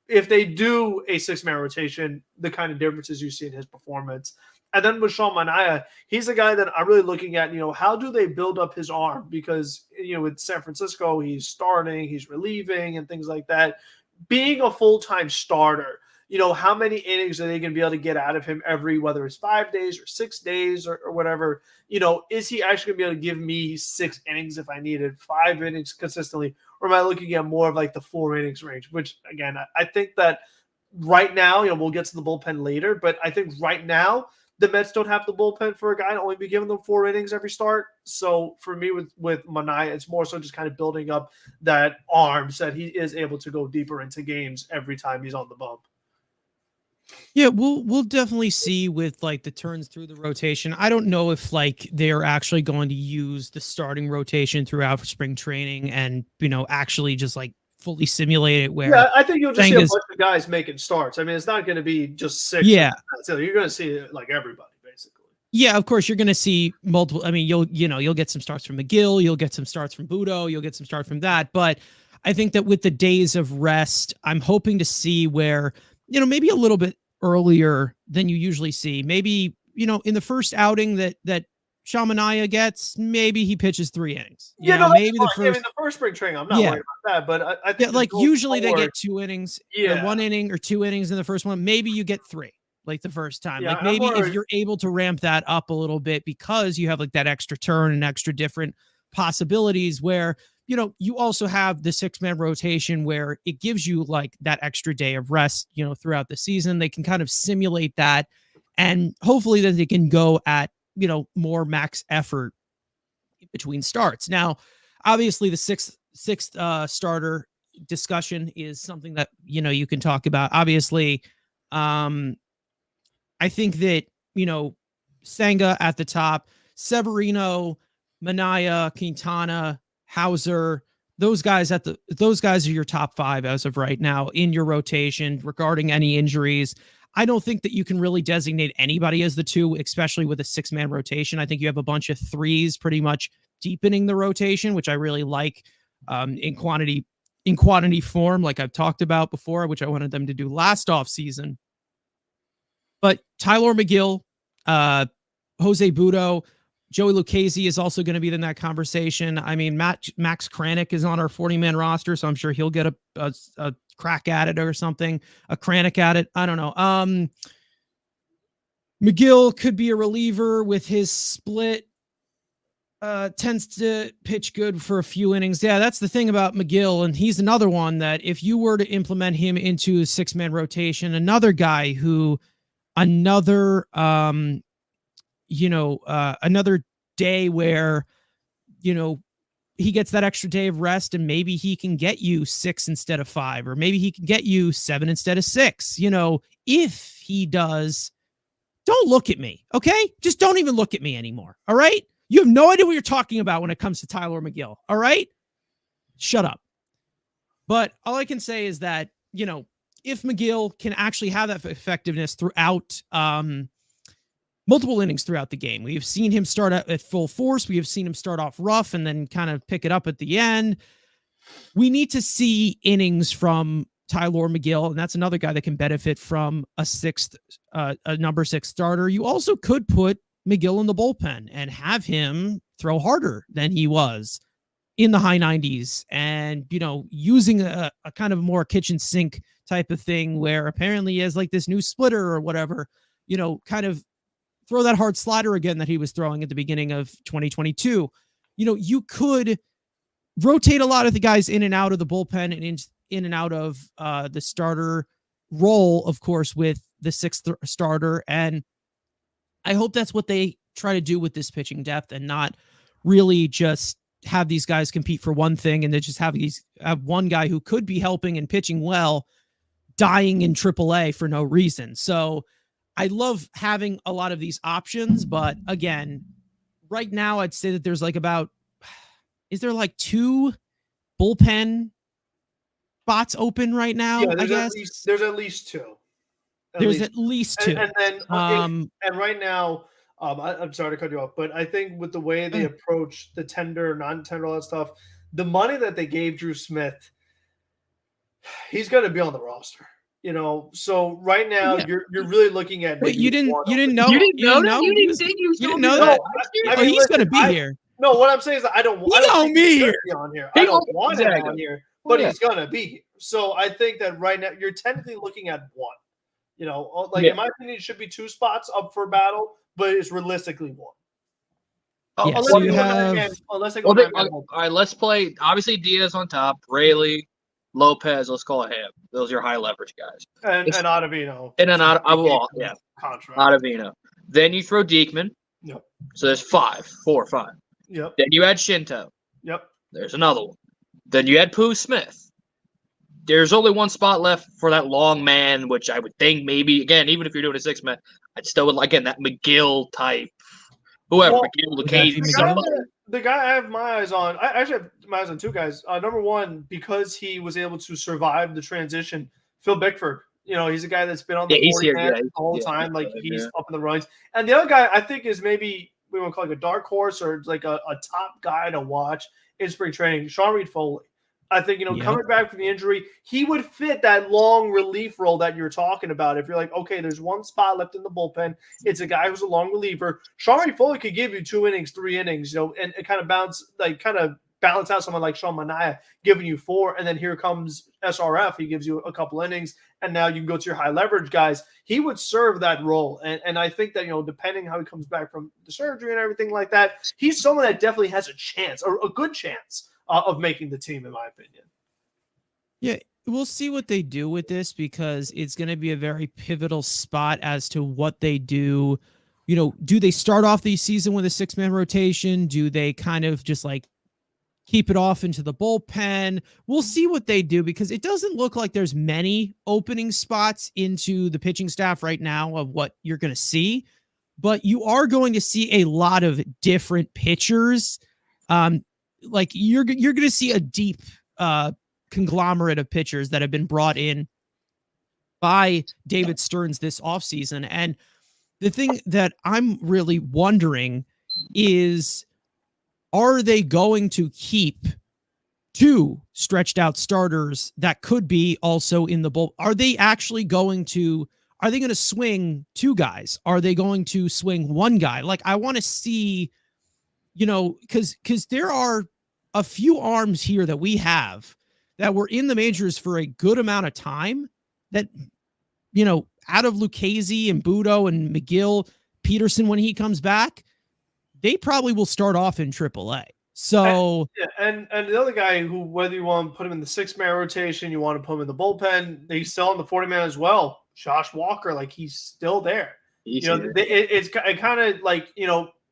if they do a 6-man rotation, the kind of differences you see in his performance. And then with Sean Manaea, he's a guy that I'm really looking at, how do they build up his arm? Because, with San Francisco, he's starting, he's relieving and things like that. Being a full-time starter, how many innings are they going to be able to get out of him whether it's 5 days or 6 days or whatever, is he actually going to be able to give me 6 innings if I needed 5 innings consistently? Or am I looking at more of like the 4 innings range, which again, I think that right now, we'll get to the bullpen later, but I think right now, the Mets don't have the bullpen for a guy to only be giving them 4 innings every start. So for me with Manaea, it's more so just kind of building up that arm so that he is able to go deeper into games every time he's on the bump. Yeah, we'll definitely see with like the turns through the rotation. I don't know if like they're actually going to use the starting rotation throughout spring training and actually just like fully simulate it where I think you'll just see a bunch of guys making starts. I mean, it's not going to be just 6. Yeah. So you're going to see like everybody basically. Yeah, of course you're going to see multiple. I mean, you'll get some starts from McGill, you'll get some starts from Budo, you'll get some starts from that. But I think that with the days of rest, I'm hoping to see where, maybe a little bit earlier than you usually see. Maybe, in the first outing that Sean Manaea gets, maybe he pitches 3 innings. Maybe the first spring training, I'm not worried about that. But I think like usually they get 2 innings, 1 inning or 2 innings in the first one. Maybe you get 3, like the first time. Like maybe if you're able to ramp that up a little bit because you have like that extra turn and extra different possibilities where, you also have the 6-man rotation where it gives you like that extra day of rest, throughout the season. They can kind of simulate that and hopefully that they can go at, more max effort between starts. Now, obviously the sixth starter discussion is something that, you can talk about. Obviously, I think that, Senga at the top, Severino, Manaea, Quintana Hauser, those guys are your top 5 as of right now in your rotation regarding any injuries. I don't think that you can really designate anybody as the 2, especially with a 6-man rotation. I think you have a bunch of 3s pretty much deepening the rotation, which I really like in quantity form, like I've talked about before, which I wanted them to do last off season. But Tyler McGill, Jose Budo, Joey Lucchesi is also going to be in that conversation. I mean, Max Kranick is on our 40-man roster, so I'm sure he'll get a crack at it or something, a Kranick at it. I don't know. McGill could be a reliever with his split. Tends to pitch good for a few innings. Yeah, that's the thing about McGill, and he's another one that if you were to implement him into a 6-man rotation, another guy who another day where, he gets that extra day of rest and maybe he can get you 6 instead of 5, or maybe he can get you 7 instead of 6. If he does, don't look at me. Okay. Just don't even look at me anymore. All right. You have no idea what you're talking about when it comes to Tyler McGill. All right. Shut up. But all I can say is that, if McGill can actually have that effectiveness throughout, multiple innings throughout the game. We've seen him start at full force. We have seen him start off rough and then kind of pick it up at the end. We need to see innings from Tyler McGill, and that's another guy that can benefit from a number 6 starter. You also could put McGill in the bullpen and have him throw harder than he was in the high 90s, and using a kind of more kitchen sink type of thing where apparently he has like this new splitter or whatever, kind of throw that hard slider again that he was throwing at the beginning of 2022. You could rotate a lot of the guys in and out of the bullpen and in and out of the starter role, of course, with the 6th starter. And I hope that's what they try to do with this pitching depth, and not really just have these guys compete for one thing and then just have one guy who could be helping and pitching well dying in AAA for no reason. So I love having a lot of these options, but again, right now I'd say that there's is there 2 bullpen spots open right now? Yeah, I guess there's at least 2. At least 2. And then, and right now, I'm sorry to cut you off, but I think with the way they approach the tender, non-tender, all that stuff, the money that they gave Drew Smith, he's going to be on the roster. So right now you're really looking at. Wait, you didn't know? You didn't know that? You didn't know that? He's going to be here. No, what I'm saying is I don't want him on here. I don't want him on here, but he's going to be here. So I think that right now you're technically looking at 1. In my opinion, it should be 2 spots up for battle, but it's realistically 1. Yeah, so you have. All right, let's play. Obviously, Diaz on top, Rayleigh, Lopez, let's call it him. Those are your high leverage guys. And Ottavino. And then Ottavino. Then you throw Diekman. Yep. So there's 4 or 5. Yep. Then you add Shinto. Yep. There's another one. Then you add Pooh Smith. There's only 1 spot left for that long man, which I would think maybe, again, even if you're doing a 6-man, I'd still would like, again, that McGill type. Whoever, McGill, Lucchesi. The guy I have my eyes on, I actually have my eyes on 2 guys. Number 1, because he was able to survive the transition, Phil Bickford. He's a guy that's been on the 40 the whole time. He's up in the runs. And the other guy I think is maybe we want to call it a dark horse or like a top guy to watch in spring training, Sean Reed Foley. I think, coming back from the injury, he would fit that long relief role that you're talking about. If you're like, okay, there's 1 spot left in the bullpen, it's a guy who's a long reliever. Sean Reed Foley could give you 2 innings, 3 innings, and it kind of balance out someone like Sean Manaea giving you 4, and then here comes SRF. He gives you a couple innings, and now you can go to your high leverage guys. He would serve that role, and I think that depending how he comes back from the surgery and everything like that, he's someone that definitely has a chance, or a good chance, of making the team, in my opinion. Yeah, we'll see what they do with this, because it's going to be a very pivotal spot as to what they do. Do they start off the season with a 6-man rotation? Do they kind of just keep it off into the bullpen? We'll see what they do, because it doesn't look like there's many opening spots into the pitching staff right now of what you're going to see, but you are going to see a lot of different pitchers. like you're going to see a deep conglomerate of pitchers that have been brought in by David Stearns this offseason. And the thing that I'm really wondering is, are they going to keep two stretched out starters that could be also in the bull? Are they actually going to swing two guys? Are they going to swing one guy? Like, I want to see, because there are a few arms here that we have that were in the majors for a good amount of time that, out of Lucchesi and Budo and McGill, Peterson, when he comes back, they probably will start off in AAA. So and the other guy who, whether you want to put him in the 6-man rotation, you want to put him in the bullpen, he's still in the 40-man as well. Josh Walker, like, he's still there. It's kind of like,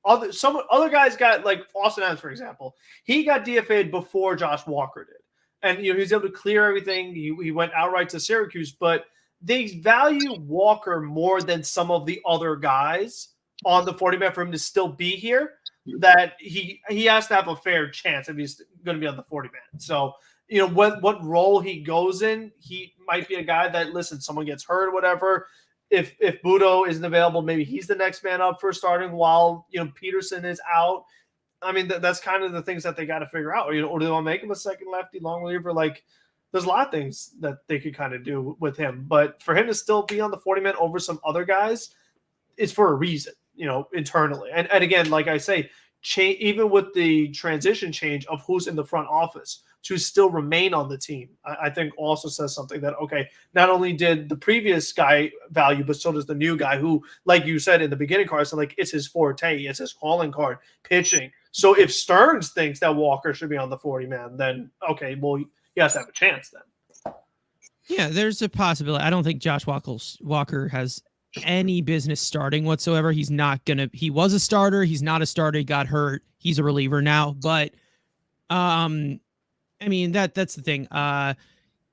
other guys got, like Austin Adams, for example. He got DFA'd before Josh Walker did, and he was able to clear everything. He went outright to Syracuse, but they value Walker more than some of the other guys on the 40-man for him to still be here. That he has to have a fair chance if he's going to be on the 40-man. So, what role he goes in, he might be a guy that, listen, someone gets hurt or whatever. If Budo isn't available, maybe he's the next man up for starting while, Peterson is out. I mean, that's kind of the things that they got to figure out. Or do they want to make him a second lefty, long reliever? Like, there's a lot of things that they could kind of do with him. But for him to still be on the 40-man over some other guys, it's for a reason, internally. And again, like I say, even with the transition change of who's in the front office to still remain on the team, I think also says something that, okay, not only did the previous guy value, but so does the new guy who, like you said in the beginning, Carson, like, it's his forte, it's his calling card, pitching. So if Stearns thinks that Walker should be on the 40-man, then, okay, well, he has to have a chance then. Yeah, there's a possibility. I don't think Josh Walker has any business starting whatsoever. He's not gonna. He was a starter. He's not a starter. He got hurt. He's a reliever now. But, I mean, that's the thing.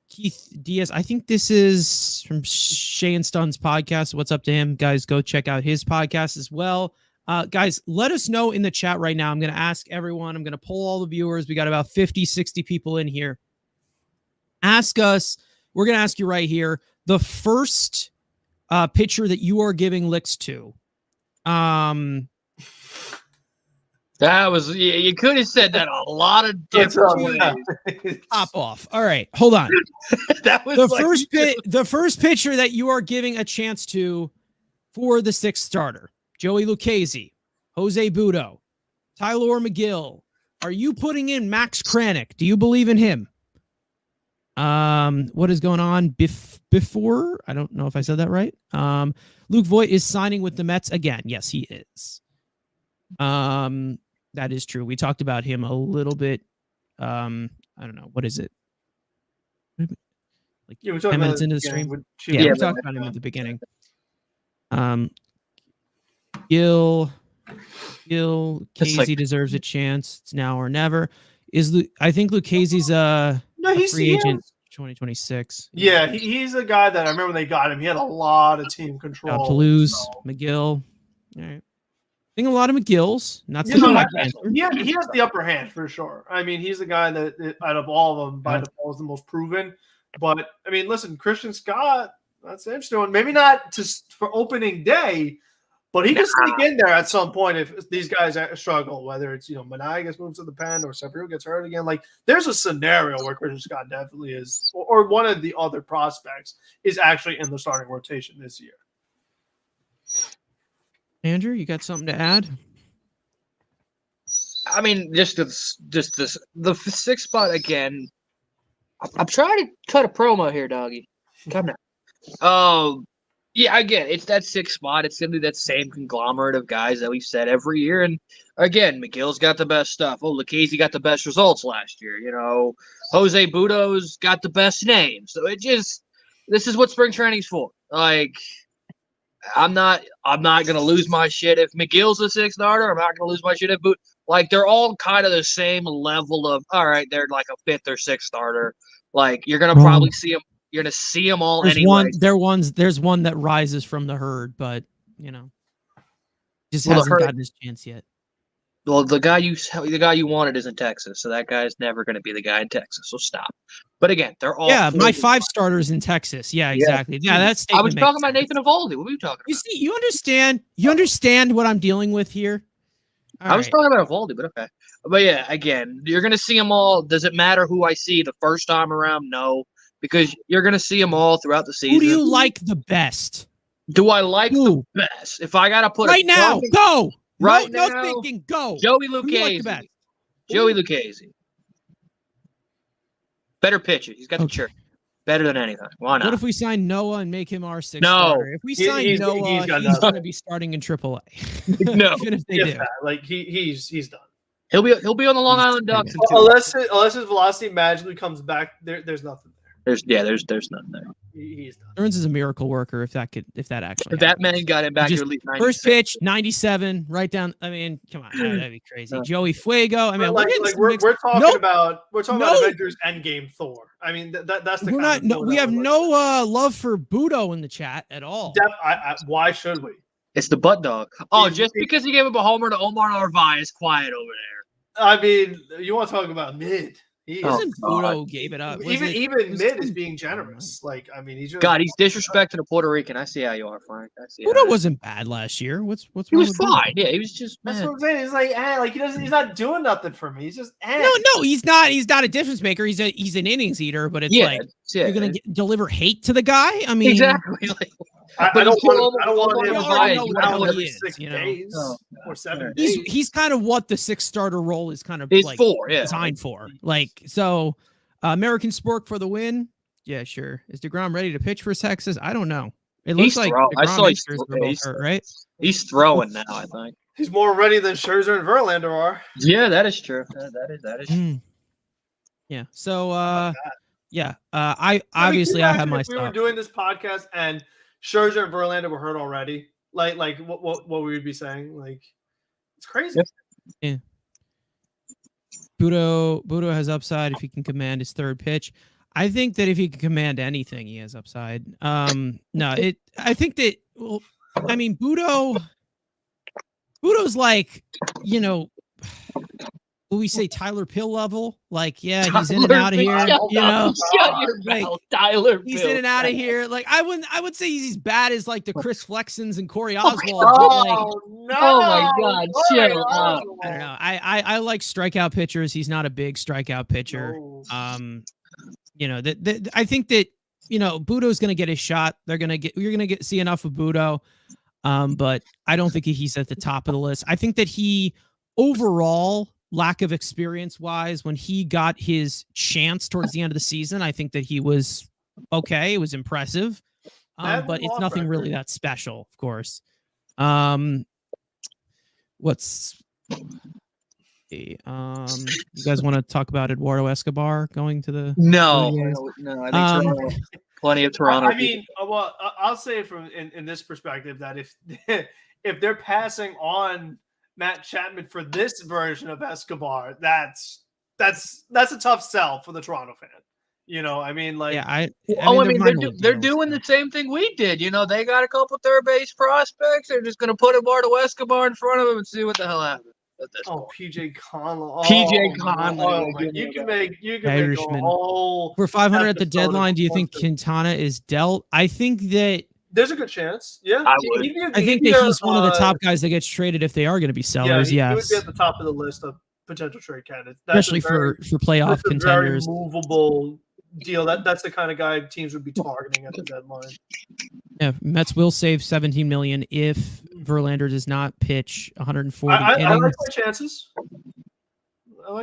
Keith Diaz. I think this is from Shea and Stunn's podcast. What's up to him, guys? Go check out his podcast as well. Guys, let us know in the chat right now. I'm going to ask everyone. I'm going to poll all the viewers. We got about 50, 60 people in here. Ask us. We're going to ask you right here. The first pitcher that you are giving licks to. That was, you could have said that a lot of different ways. Pop off. All right, hold on. That was the first pitcher that you are giving a chance to for the 6th starter. Joey Lucchesi, Jose Budo, Tyler McGill. Are you putting in Max Kranick? Do you believe in him? What is going on before? I don't know if I said that right. Luke Voigt is signing with the Mets again. Yes, he is. That is true. We talked about him a little bit. I don't know. What is it? Like 10 minutes into the stream. We talked about him at the beginning. Gil Casey deserves a chance. It's now or never. I think Luke Casey's he's free agent 2026. Yeah, he's a guy that I remember when they got him. He had a lot of team control. Toulouse, McGill. All right. I think a lot of McGills. Not he has the upper hand for sure. I mean, he's the guy that out of all of them by default is the most proven. But I mean, listen, Christian Scott, that's an interesting one. Maybe not just for opening day, but he can sneak in there at some point if these guys struggle, whether it's, Minaya gets moved to the pen or Severino gets hurt again. Like, there's a scenario where Christian Scott definitely is, or one of the other prospects is actually in the starting rotation this year. Andrew, you got something to add? I mean, the 6th spot again. I'm trying to cut a promo here, doggy. Come now. Yeah, again, it's that 6th spot. It's simply that same conglomerate of guys that we've said every year. And again, McGill's got the best stuff. Oh, Lucchesi got the best results last year. Jose Budo's got the best name. So this is what spring training's for. Like, I'm not gonna lose my shit if McGill's a 6th starter. I'm not gonna lose my shit if like, they're all kind of the same level of, all right, they're like a 5th or 6th starter. Like, you're gonna probably see them. You're going to see them all anyway. There's one that rises from the herd, but, just hasn't gotten his chance yet. Well, the guy you wanted is in Texas, so that guy's never going to be the guy in Texas. So stop. But again, they're all my 5 starters in Texas. Yeah, exactly. Yeah, that's. I was talking about Nathan Eovaldi. What were you talking about? You see, you understand. You understand what I'm dealing with here. I was talking about Eovaldi, but okay. But yeah, again, you're going to see them all. Does it matter who I see the first time around? No, because you're going to see them all throughout the season. Who do you like the best? Do I like the best? If I got to put right now, go. Right now, no thinking, go. Joey Lucchese. Like Joey Lucchese. Better pitcher. He's got the chirp. Better than anything. Why not? What if we sign Noah and make him our 6th starter? If we sign Noah, he's going to be starting in AAA. No, even if they do. Like he's done. He'll be on the Long Island Ducks unless his velocity magically comes back. There's nothing there. There's nothing there. He's done. Stearns is a miracle worker if that actually. If that man got him back to at least 97. First pitch 97, right down. I mean, come on, that'd be crazy. Joey Fuego. I mean, we're talking about Avengers Endgame Thor. I mean, that's the. We're not. No, we have no love for Budo in the chat at all. Why should we? It's the butt dog. Oh, just because he gave up a homer to Omar Narvaez, quiet over there. I mean, you want to talk about mid? Budo gave it up. Even mid is being generous. Like, I mean, he's disrespecting a Puerto Rican. I see how you are, Frank. Budo wasn't bad last year. What's wrong? He was fine. Yeah, he was just. That's what I'm saying. He's like he's not doing nothing for me. He's just No, he's not. He's not a difference maker. He's an innings eater. But it's you're gonna deliver hate to the guy. I mean, exactly. I don't want him out every 6 days or 7 days. He's kind of what the 6th starter role is kind of designed for. Like, so American Sport for the win. Yeah, sure. Is DeGrom ready to pitch for Texas? I don't know. It looks like I saw he's hurt, right? He's throwing now, I think. He's more ready than Scherzer and Verlander are. Yeah, that is true. That is true. Yeah. So I obviously I have my stuff. We were doing this podcast and Scherzer and Verlander were hurt already. Like what we would be saying. Like, it's crazy. Yeah. Budo has upside if he can command his 3rd pitch. I think that if he can command anything, he has upside. I think that. Well, I mean, Budo's like, will we say Tyler Pill level? Like, yeah, he's in and out of here. Shut your mouth, Tyler Pill. He's in and out of here. Like, I would say he's as bad as like the Chris Flexens and Corey Oswald. Oh my God, shut up. I don't know. I like strikeout pitchers. He's not a big strikeout pitcher. I think that Budo's gonna get his shot. You're gonna see enough of Budo. But I don't think he's at the top of the list. I think that he overall, lack of experience wise, when he got his chance towards the end of the season, I think that he was okay. It was impressive. But it's nothing really that special, of course. You guys want to talk about Eduardo Escobar going to the? No. I think plenty of Toronto. I mean, well, I'll say from in this perspective that if they're passing on Matt Chapman for this version of Escobar, that's a tough sell for the Toronto fan. I mean, like, they're doing the same thing we did. They got a couple third base prospects. They're just going to put Eduardo Escobar in front of him and see what the hell happens. PJ Conlon. PJ Conlon. You can make a whole for 500 at the deadline. Do you think Quintana is dealt? I think that there's a good chance. Yeah, I would. I think that he's one of the top guys that gets traded if they are going to be sellers. He would be at the top of the list of potential trade candidates, especially for playoff contenders. Very movable deal. That's the kind of guy teams would be targeting at the deadline. Yeah, Mets will save $17 million if Verlander does not pitch 140 innings. I like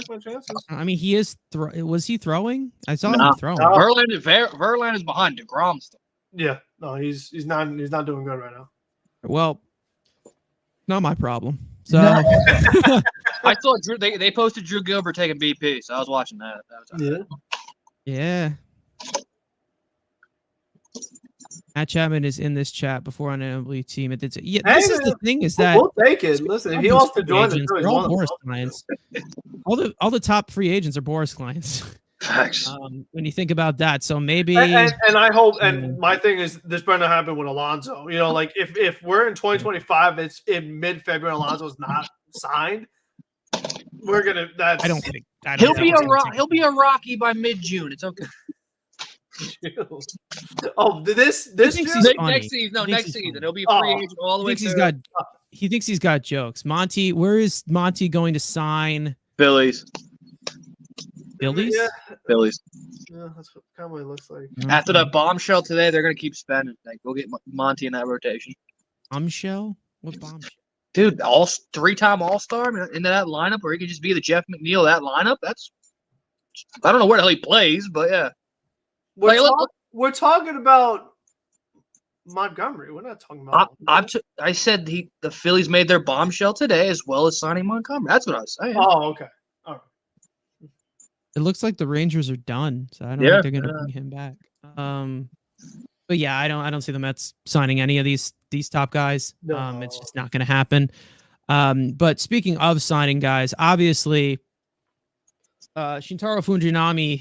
my chances. I mean, he is. Was he throwing? I saw him throwing. No. Verlander's behind DeGrom still. Yeah, no, he's not doing good right now. Well, not my problem. So I saw Drew. They posted Drew Gilbert taking BP, so I was watching that. Yeah. Matt Chapman is in this chat before on an MLB team. This is the thing is that we'll take it. Listen, if he wants to join the they're all Boris clients. All the top free agents are Boris clients. Facts. When you think about that, so maybe and I hope, and my thing is this better not happen with Alonso. Like if we're in 2025, it's in mid-February, Alonso's not signed. We're gonna. That's. I don't think. He'll be a Rocky by mid-June. It's okay. Oh, this thinks June? he's funny. Next season. He thinks Next he's season. funny. He'll be a free agent all the way to He thinks he's got jokes. Monty, where is Monty going to sign? Phillies. Phillies? Yeah, Phillies. yeah, that's kind of what it looks like. After that bombshell today, they're gonna keep spending. Like, go get Monty in that rotation. Bombshell? What bombshell? Dude, three-time All-Star into that lineup, where he could just be the Jeff McNeil of that lineup. I don't know where the hell he plays, but yeah. We're talking about Montgomery. We're not talking about. I said the Phillies made their bombshell today, as well as signing Montgomery. That's what I was saying. Oh, okay. All right. It looks like the Rangers are done, so I don't think they're going to bring him back. But yeah, I don't see the Mets signing any of these top guys. No. It's just not going to happen. But speaking of signing guys, obviously, Shintaro Fujinami,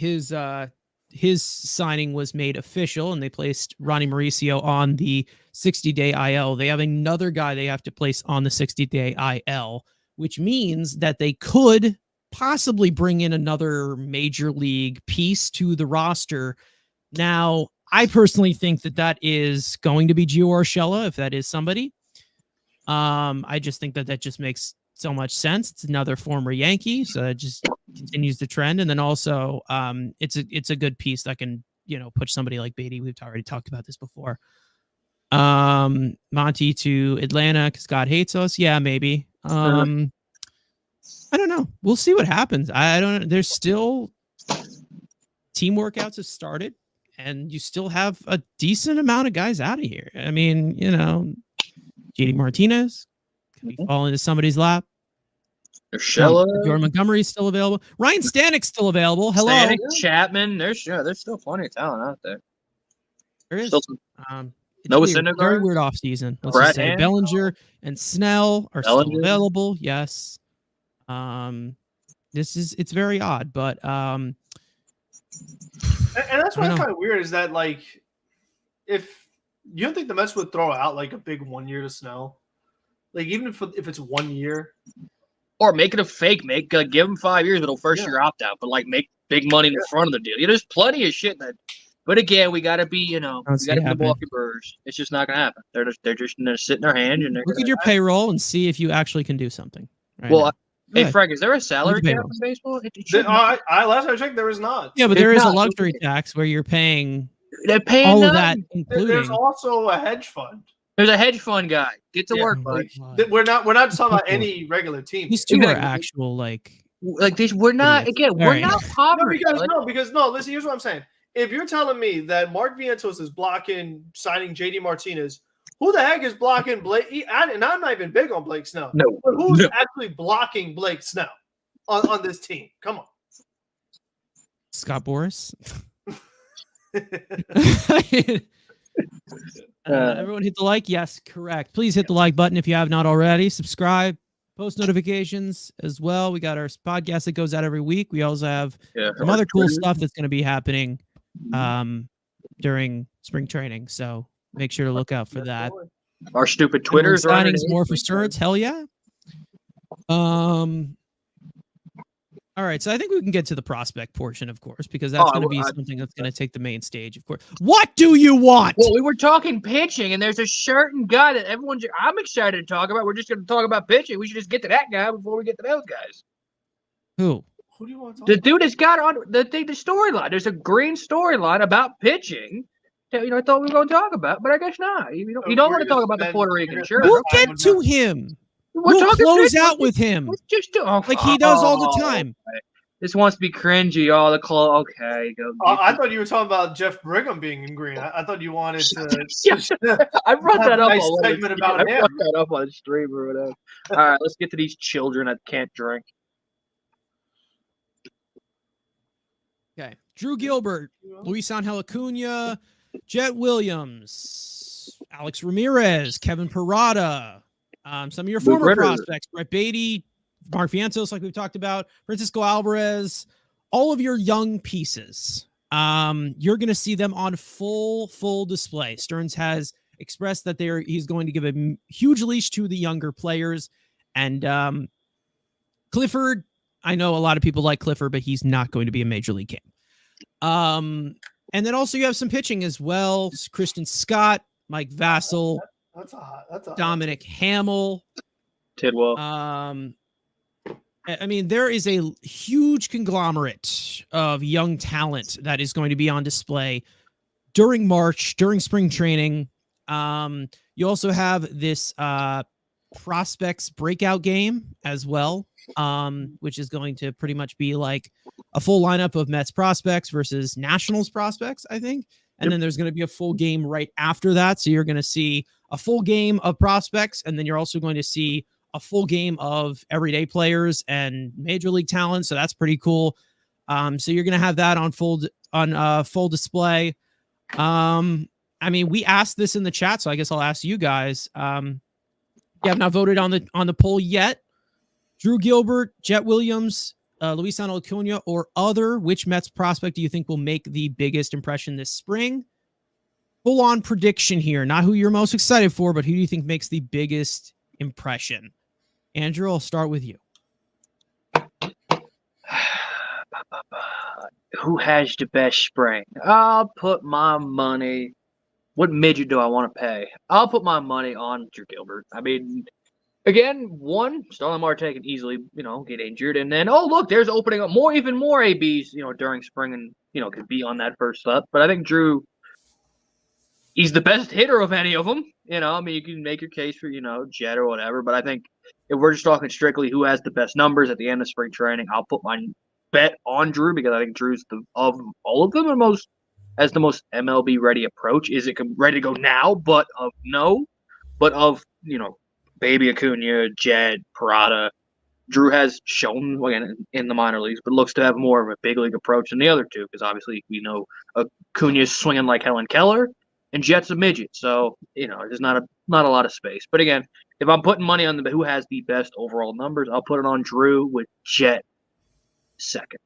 his signing was made official, and they placed Ronnie Mauricio on the 60-day IL. They have another guy they have to place on the 60-day IL, which means that they could possibly bring in another major league piece to the roster. Now, I personally think that is going to be Gio Urshela, if that is somebody. I just think that just makes so much sense. It's another former Yankee, so it just continues the trend. And then also, it's a good piece that can, push somebody like Beatty. We've already talked about this before. Monty to Atlanta because God hates us. Yeah, maybe. I don't know. We'll see what happens. I don't know. There's still team workouts have started, and you still have a decent amount of guys out of here. I mean, JD Martinez can fall into somebody's lap. Urshela, Jordan Montgomery is still available. Ryan Stanek's still available. Hello, Stanek, Chapman. There's still plenty of talent out there. There is. Still Noah Syndergaard. Very weird offseason. Let's just say Bellinger and Snell are still available. Yes. It's very odd, but and that's what's kind of weird is that, like, if you don't think the Mets would throw out like a big 1 year to Snell, like, even if it's 1 year, or make it a fake, give him 5 years, but it'll first year opt out, but like make big money in the front of the deal. There's plenty of shit that. But again, we got to be, we got to be the Milwaukee Brewers. It's just not going to happen. They're just going to sit in their hand and look at your payroll and see if you actually can do something. Hey, Frank, is there a salary cap in baseball? last time I checked, there is not. Yeah, but there is a luxury tax where you're paying. They're paying all of that, including. There's also a hedge fund. There's a hedge fund guy. Get to work, buddy. We're not talking about any regular team. These two are actual like these. We're not we're not poverty. Because listen. Here's what I'm saying. If you're telling me that Mark Vientos is blocking signing JD Martinez, who the heck is blocking Blake? And I'm not even big on Blake Snell. No. But who's actually blocking Blake Snell on this team? Come on. Scott Boras. Everyone hit the like. Yes, correct. Please hit the like button if you have not already. Subscribe, post notifications as well. We got our podcast that goes out every week. We also have some other cool stuff that's going to be happening during spring training. So make sure to look out for that. Our stupid Twitters signings more for Sturds. Hell yeah. All right, so I think we can get to the prospect portion, of course, because that's going to be something that's going to take the main stage, of course. What do you want? Well, we were talking pitching, and there's a certain guy that I'm excited to talk about. We're just going to talk about pitching. We should just get to that guy before we get to those guys. Who? Who do you want to talk about? The dude that's got on the storyline. There's a green storyline about pitching. I thought we were going to talk about, but I guess not. You don't want to talk about the Puerto Rican. Sure, we'll get to him. We'll close out with him. Like he does all the time. This wants to be cringy. Oh, the call. Okay, go. I thought you were talking about Jeff Brigham being in green. I thought you wanted to. I brought that up. Segment about him. I brought that up on the stream or whatever. All right, let's get to these children that can't drink. Okay, Drew Gilbert, Luis Angel Acuna, Jet Williams, Alex Ramirez, Kevin Parada. Some of your former prospects, Brett Beatty, Mark Vientos, like we've talked about, Francisco Alvarez, all of your young pieces. You're going to see them on full display. Stearns has expressed that he's going to give a huge leash to the younger players. And Clifford, I know a lot of people like Clifford, but he's not going to be a major league game. And then also you have some pitching as well. Kristen Scott, Mike Vassell, That's a Dominic Hamill. Tidwell. I mean, there is a huge conglomerate of young talent that is going to be on display during March, during spring training. You also have this prospects breakout game as well, which is going to pretty much be like a full lineup of Mets prospects versus Nationals prospects, I think. And then there's going to be a full game right after that. So you're going to see a full game of prospects, and then you're also going to see a full game of everyday players and major league talent. So that's pretty cool. So you're going to have that on full display. I mean, we asked this in the chat, so I guess I'll ask you guys. You have not voted on the poll yet. Drew Gilbert, Jet Williams, Luisano Acuna, or other, which Mets prospect do you think will make the biggest impression this spring? Full on prediction here, not who you're most excited for, but who do you think makes the biggest impression? Andrew, I'll start with you. Who has the best spring? I'll put my money. What midget do I want to pay? I'll put my money on Drew Gilbert. I mean, again, Starling Marte can easily, get injured, and then look, there's opening up even more ABs, during spring, and could be on that first step. But I think Drew, he's the best hitter of any of them. I mean, you can make your case for Jet or whatever, but I think if we're just talking strictly who has the best numbers at the end of spring training, I'll put my bet on Drew because I think Drew's of all of them has the most MLB ready approach. Is it ready to go now? But of Baby Acuna, Jed, Parada, Drew has shown again in the minor leagues, but looks to have more of a big league approach than the other two because obviously we know Acuna's swinging like Helen Keller and Jet's a midget, so there's not a lot of space. But again, if I'm putting money on who has the best overall numbers, I'll put it on Drew with Jet second.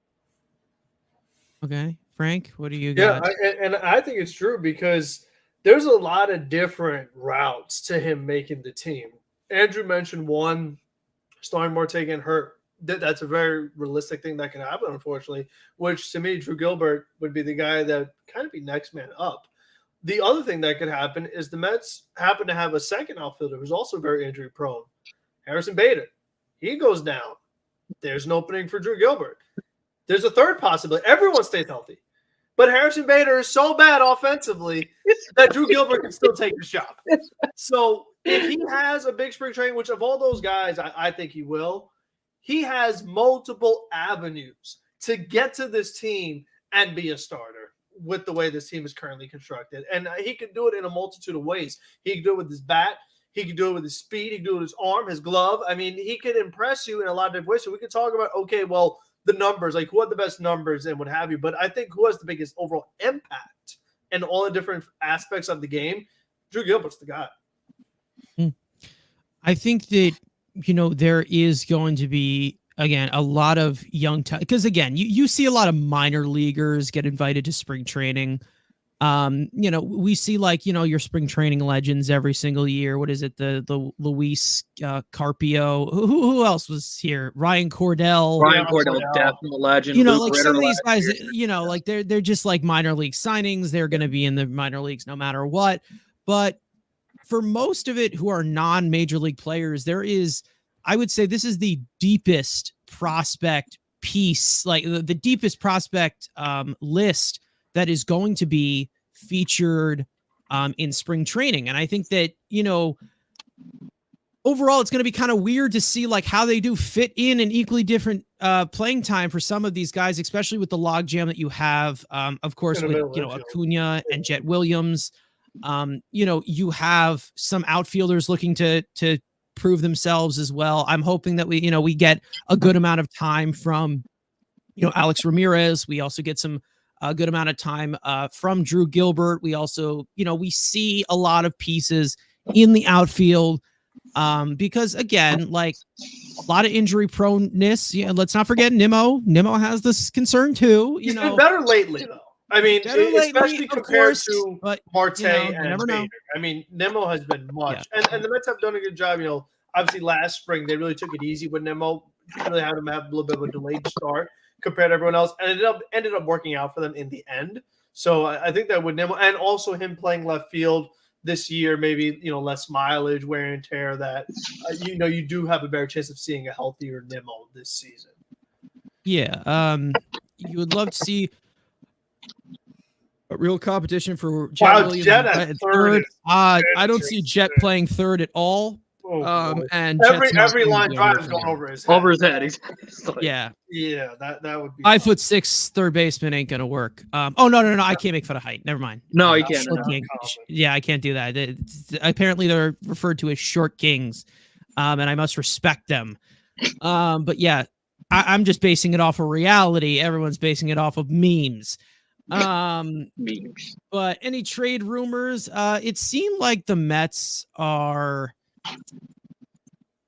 Okay, Frank, what do you got? Yeah, and I think it's true because there's a lot of different routes to him making the team. Andrew mentioned one, Starling Marte getting hurt. That's a very realistic thing that can happen, unfortunately, which to me, Drew Gilbert would be the guy that kind of be next man up. The other thing that could happen is the Mets happen to have a second outfielder who's also very injury prone, Harrison Bader. He goes down. There's an opening for Drew Gilbert. There's a third possibility. Everyone stays healthy. But Harrison Bader is so bad offensively that Drew Gilbert can still take the job. So if he has a big spring training, which of all those guys, I think he will, he has multiple avenues to get to this team and be a starter with the way this team is currently constructed. And he can do it in a multitude of ways. He can do it with his bat. He can do it with his speed. He can do it with his arm, his glove. I mean, he could impress you in a lot of different ways. So we could talk about, okay, well, the numbers, like who had the best numbers and what have you. But I think who has the biggest overall impact in all the different aspects of the game, Drew Gilbert's the guy. I think that, there is going to be, again, a lot of young talent. Because, again, you see a lot of minor leaguers get invited to spring training. We see your spring training legends every single year. What is it? The Luis Carpio. Who else was here? Ryan Cordell. Definite legend. Some of these guys, they're just like minor league signings. They're going to be in the minor leagues no matter what. But for most of it who are non-major league players, there is, I would say this is the deepest prospect piece, like the deepest prospect list that is going to be featured in spring training. And I think that, overall, it's going to be kind of weird to see how they do fit in an equally different playing time for some of these guys, especially with the logjam that you have, of course, with, Acuna and Jet Williams. You have some outfielders looking to prove themselves as well. I'm hoping that we get a good amount of time from, Alex Ramirez. We also get some a good amount of time from Drew Gilbert. We also, we see a lot of pieces in the outfield because, again, a lot of injury proneness. Yeah, let's not forget Nimmo. Nimmo has this concern too. He's been better lately, though. I mean, especially compared to Marte and Bader. I mean, Nimmo has been much. Yeah. And the Mets have done a good job. Obviously last spring, they really took it easy with Nimmo. really had him have a little bit of a delayed start compared to everyone else, and ended up working out for them in the end. So I think that would Nimmo, and also him playing left field this year, maybe less mileage, wear and tear. That you do have a better chance of seeing a healthier Nimmo this season. Yeah, you would love to see a real competition for Jet Wow, Williams Jet at third. I don't see Jet playing third at all. Oh, and every line drive is going over his head. Over his head, exactly. Yeah, that would be 5'6" third baseman ain't gonna work. Oh no, I can't make fun of height. Never mind. No, you can't. Yeah, I can't do that. Apparently, they're referred to as short kings, and I must respect them. But yeah, I'm just basing it off of reality. Everyone's basing it off of memes. Memes. But any trade rumors? It seemed like the Mets are.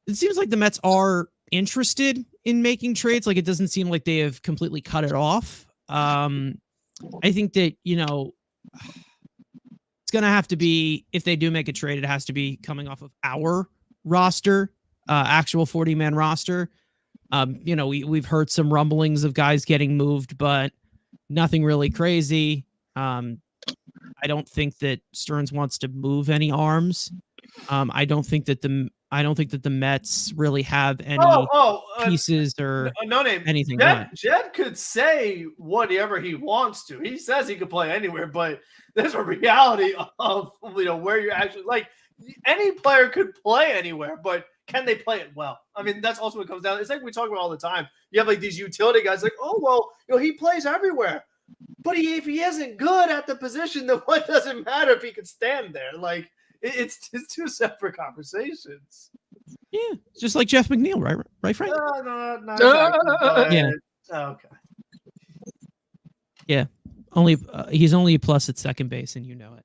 It seems like the Mets are interested in making trades. Like, it doesn't seem like they have completely cut it off. I think that it's gonna have to be, if they do make a trade, it has to be coming off of our roster, actual 40-man roster. We've heard some rumblings of guys getting moved, but nothing really crazy. I don't think that Stearns wants to move any arms. I don't think that the Mets really have any pieces or anything. Jed could say whatever he wants to. He says he could play anywhere, but there's a reality of where you're actually like. Any player could play anywhere, but can they play it well? I mean, that's also what it comes down. It's like we talk about all the time. You have like these utility guys, like, oh well, he plays everywhere, but if he isn't good at the position, then what does it matter if he can stand there? Like, it's two separate conversations. Yeah, it's just like Jeff McNeil, right, Frank? No, exactly, yeah. Okay. Yeah, he's only a plus at second base, and you know it.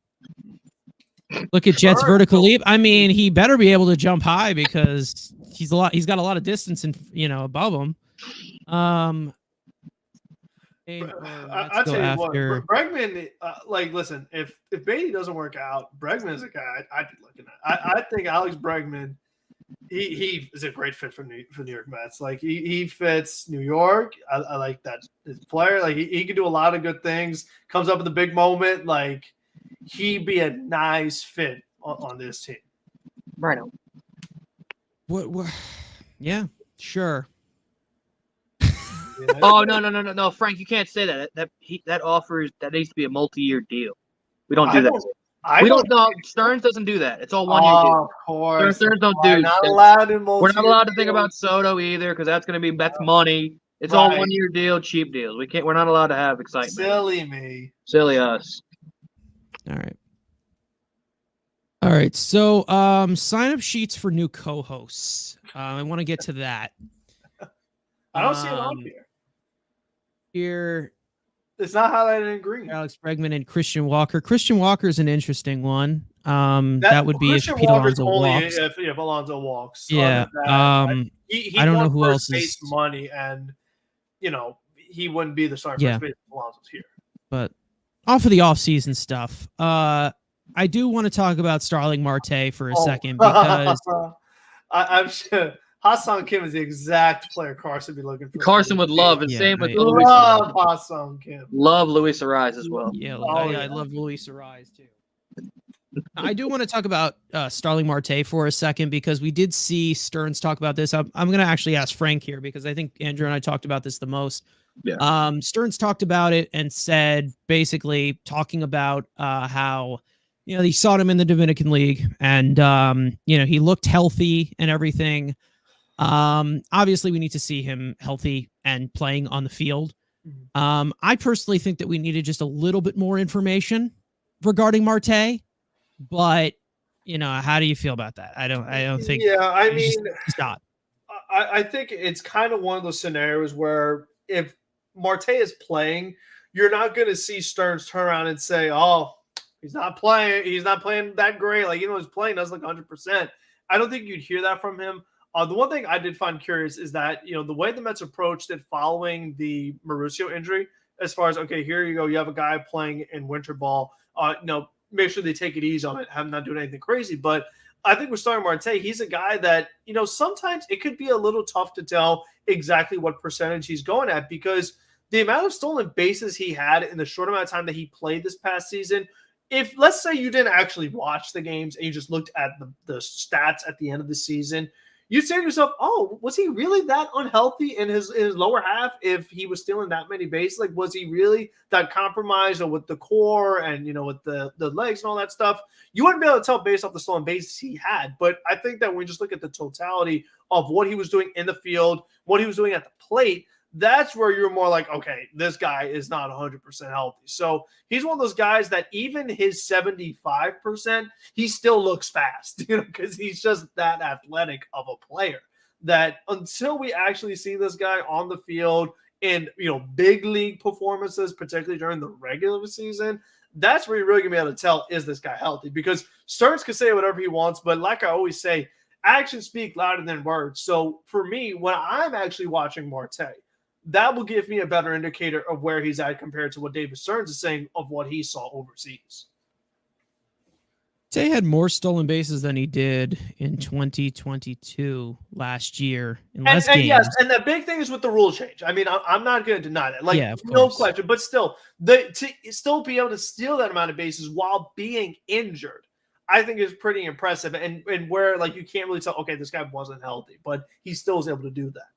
Look at Jet's vertical leap. I mean, he better be able to jump high because he's got a lot of distance above him. I'll tell you what, Bregman. Listen, if Beatty doesn't work out, Bregman is a guy I'd be looking at. I think Alex Bregman, he is a great fit for New York Mets. Like he fits New York. I like that his player. Like he can do a lot of good things. Comes up in the big moment. Like he'd be a nice fit on this team. Rhino. What? Yeah, sure. Oh no, Frank, you can't say that. That offers that needs to be a multi-year deal. We don't do that. We don't know. Stearns doesn't do that. It's all 1 year deal. Of course. Stearns don't do. We're not allowed in We're not allowed to think about Soto either because that's going to be money. It's all 1 year deal, cheap deals. We're not allowed to have excitement. Silly me. Silly us. All right. So, sign up sheets for new co-hosts. I want to get to that. I don't see it on here. Here, it's not highlighted in green. Alex Bregman and Christian Walker. Christian Walker is an interesting one. That would be Christian if Pete Alonso walks. If Alonso walks. Yeah. He I don't know who else is money, and he wouldn't be the starting first base if Alonso's here. But off of the off-season stuff, I do want to talk about Starling Marte for a second because I'm sure Ha-Seong Kim is the exact player Carson would be looking for. Carson would love, and same with Luis. Love Ha-Seong Kim. Love Luis Arise as well. Yeah, I love Luis Arise too. I do want to talk about Starling Marte for a second because we did see Stearns talk about this. I'm going to actually ask Frank here because I think Andrew and I talked about this the most. Yeah. Stearns talked about it and said basically talking about how he saw him in the Dominican League and he looked healthy and everything. Obviously we need to see him healthy and playing on the field. I personally think that we needed just a little bit more information regarding Marte, but how do you feel about that? I don't think. Yeah, I mean, stop. I think it's kind of one of those scenarios where if Marte is playing, you're not going to see Stearns turn around and say, "Oh, he's not playing. He's not playing that great. Like his playing doesn't look 100%." I don't think you'd hear that from him. The one thing I did find curious is that, the way the Mets approached it following the Mauricio injury, as far as, okay, here you go, you have a guy playing in winter ball, make sure they take it easy on it, have him not doing anything crazy. But I think with Starling Marte, he's a guy that, sometimes it could be a little tough to tell exactly what percentage he's going at because the amount of stolen bases he had in the short amount of time that he played this past season, if let's say you didn't actually watch the games and you just looked at the stats at the end of the season, you'd say to yourself, oh, was he really that unhealthy in his lower half if he was stealing that many bases? Like, was he really that compromised with the core and, with the legs and all that stuff? You wouldn't be able to tell based off the stolen bases he had. But I think that when we just look at the totality of what he was doing in the field, what he was doing at the plate, that's where you're more like, okay, this guy is not 100% healthy. So he's one of those guys that even his 75%, he still looks fast, because he's just that athletic of a player that until we actually see this guy on the field in, big league performances, particularly during the regular season, that's where you're really going to be able to tell, is this guy healthy? Because Stearns can say whatever he wants, but like I always say, actions speak louder than words. So for me, when I'm actually watching Marte, that will give me a better indicator of where he's at compared to what David Stearns is saying of what he saw overseas. Tay had more stolen bases than he did in 2022 last year in less games. Yes, and the big thing is with the rule change. I mean, I'm not going to deny that. Like, yeah, no question. But still, to still be able to steal that amount of bases while being injured, I think is pretty impressive. And where, like, you can't really tell, okay, this guy wasn't healthy, but he still was able to do that.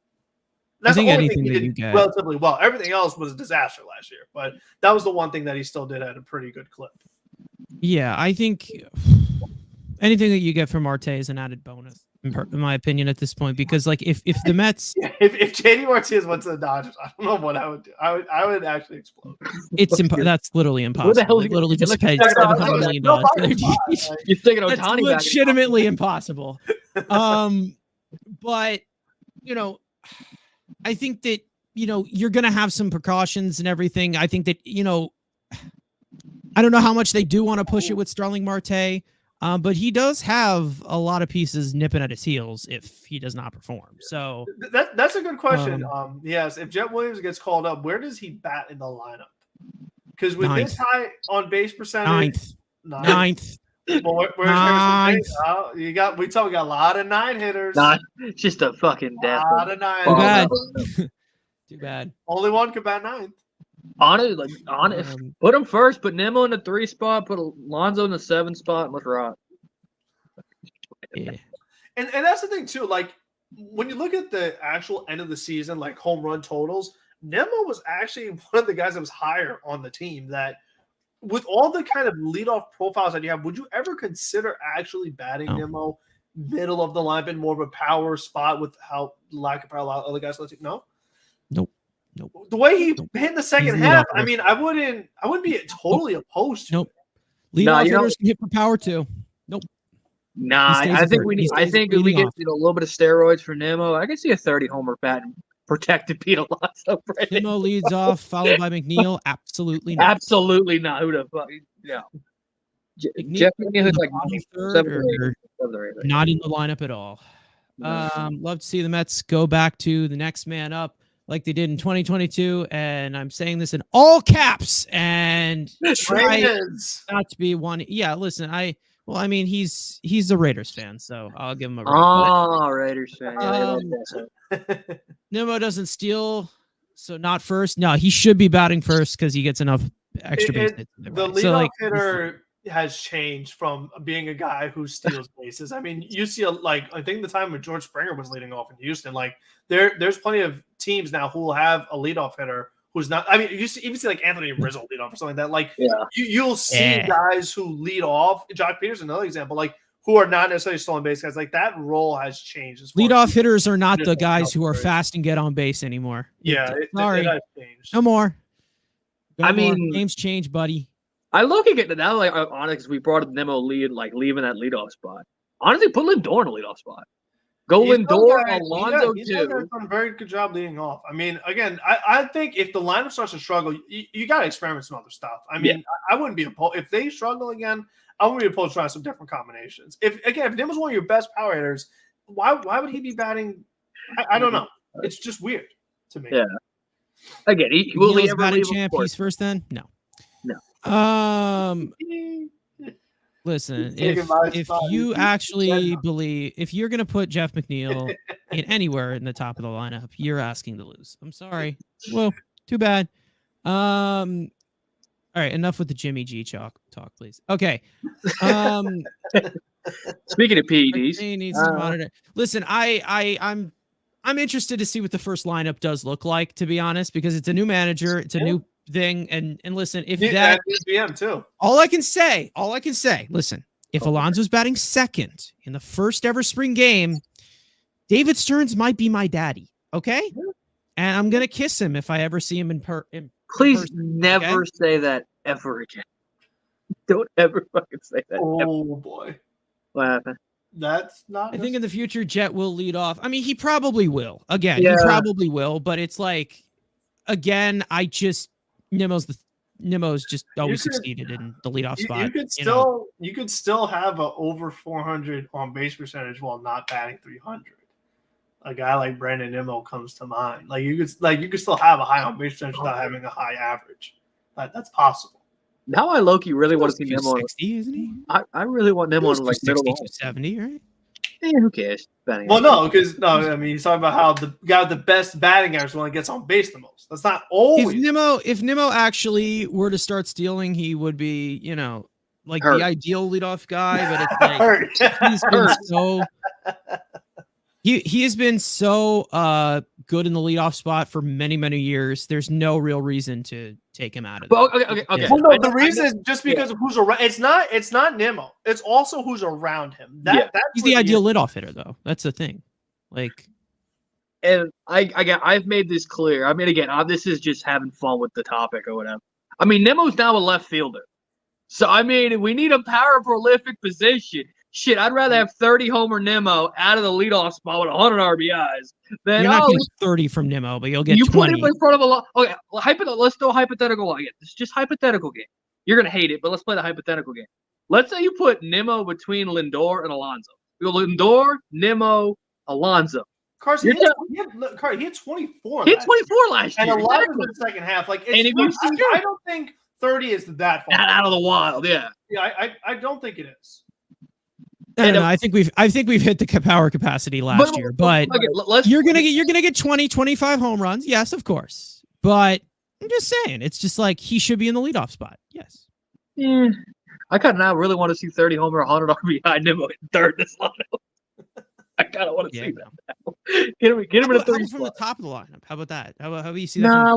That's I think the only anything thing that he you did get relatively well. Everything else was a disaster last year, but that was the one thing that he still did at a pretty good clip. Yeah, I think anything that you get from Marte is an added bonus, in my opinion, at this point. Because, like, if the Mets, if JD Martinez went to the Dodgers, I don't know what I would do. I would actually explode. It's that's literally impossible. the hell They literally just paid $700 million. You're thinking That's Ohtani back. legitimately impossible. But I think that, you're going to have some precautions and everything. I think that, I don't know how much they do want to push it with Starling Marte, but he does have a lot of pieces nipping at his heels if he does not perform. So that's a good question. Yes, if Jet Williams gets called up, where does he bat in the lineup? Because with this high on base percentage, ninth. Well, where's Harrison? Oh, we got a lot of 9 hitters. It's just a fucking death. A lot of 9. Too bad. Too bad. Only one could bat 9th. Honest, put him first. Put Nimmo in the 3 spot. Put Alonso in the 7 spot. And let's rock. Yeah. And that's the thing too. Like, when you look at the actual end of the season, like home run totals, Nimmo was actually one of the guys that was higher on the team. That with all the kind of leadoff profiles that you have, would you ever consider actually batting Nimmo middle of the lineup in more of a power spot with how lack of power other guys let you? No. Nope. The way he hit in the second half, I mean, I wouldn't be totally opposed to. Nope. Leadoff hitters can hit for power too. Nope. Nah, I think we get a little bit of steroids for Nimmo. I can see a 30 homer bat and protected Pete Alonso. Nimmo leads off, followed by McNeil. Absolutely not. Absolutely not. Who the fuck? No. Jeff McNeil is like not in the lineup at all. Love to see the Mets go back to the next man up like they did in 2022, and I'm saying this in all caps and try not to be one. Yeah, listen, he's a Raiders fan, so I'll give him a Raiders fan. Nimmo doesn't steal, so not first. No, he should be batting first because he gets enough extra base hits. The leadoff hitter has changed from being a guy who steals bases. I mean, you see, I think the time when George Springer was leading off in Houston, like there's plenty of teams now who will have a leadoff hitter who's not. I mean, you even see like Anthony Rizzo lead off or something like that. Like you'll see guys who lead off. Jock Peters, another example, like who are not necessarily stolen base guys. Like that role has changed. Leadoff hitters are not the guys who are fast and get on base anymore. Yeah, it has changed. No more. Games change, buddy. I look at it now, like honestly, we brought Nimmo leaving that leadoff spot. Honestly, put Lindor in a leadoff spot. Go Lindor, Alonso too. He's done a very good job leading off. I mean, again, I think if the lineup starts to struggle, you got to experiment some other stuff. I mean, I wouldn't be opposed if they struggle again. I wouldn't be opposed to trying some different combinations. If Nimmo's one of your best power hitters, why would he be batting? I don't know. It's just weird to me. Yeah. Again, will he ever batting leave champ? He's first then? No. Listen, taking my if spot. you He's actually believe, if you're going to put Jeff McNeil in anywhere in the top of the lineup, you're asking to lose. I'm sorry. Well, too bad. All right, enough with the Jimmy G talk, please. Okay. Speaking of PEDs, he needs to monitor. Listen, I'm interested to see what the first lineup does look like, to be honest, because it's a new manager, it's a new thing, and listen, if that BM too. all I can say, listen, if Alonso's batting second in the first ever spring game, David Stearns might be my daddy, okay? And I'm gonna kiss him if I ever see him in please person, never okay? say that ever again. Don't ever fucking say that. Oh boy, What happened? that's not. I think in the future Jet will lead off. I mean, he probably will. Again, Yeah. he probably will, but it's like, again, Nimmo's just always succeeded in the leadoff spot. You could still have a over 400 on base percentage while not batting 300. A guy like Brandon Nimmo comes to mind. You could still have a high on base percentage without having a high average. That's possible. Now I low-key really want to see Nimmo. 60, isn't he? I really want Nimmo on like 60 middle. to 70, right? Who cares? Batting Well, average. I mean, he's talking about how the guy with the best batting average one gets on base the most. That's not always. If Nimmo actually were to start stealing, he would be, like Hurt. the ideal leadoff guy. But it's like he's been so he has been so good in the leadoff spot for many, many years. There's no real reason to take him out of there. Okay. Well, no, the reason is just because of who's around. It's not Nimmo. It's also who's around him. That's he's the ideal leadoff hitter, though. That's the thing. And I've made this clear. I mean, again, this is just having fun with the topic or whatever. I mean, Nimmo's now a left fielder, so I mean, we need a power prolific position. Shit, I'd rather have 30 homer Nimmo out of the leadoff spot with 100 RBIs than you're not getting 30 from Nimmo, but you'll get 20. Put him in front of a lot. Okay, let's do a hypothetical again. It's just hypothetical game. You're gonna hate it, but let's play the hypothetical game. Let's say you put Nimmo between Lindor and Alonso. We go Lindor, Nimmo, Alonso. Carson, he had 24. He had 24 last year. And 11 in the second half. I don't think 30 is that far out of the wild. Yeah. Yeah, I don't think it is. No, I think we've hit the power capacity last year, but you're gonna get 20, 25 home runs. Yes, of course. But I'm just saying, it's just like he should be in the leadoff spot. Yes. Yeah. I kind of now really want to see 30 homer, 100 RBI Nimmo in third this lineup. I kind of want to see that. Get him in a 30 from the top of the lineup. How about that? How about you see that? Nah, I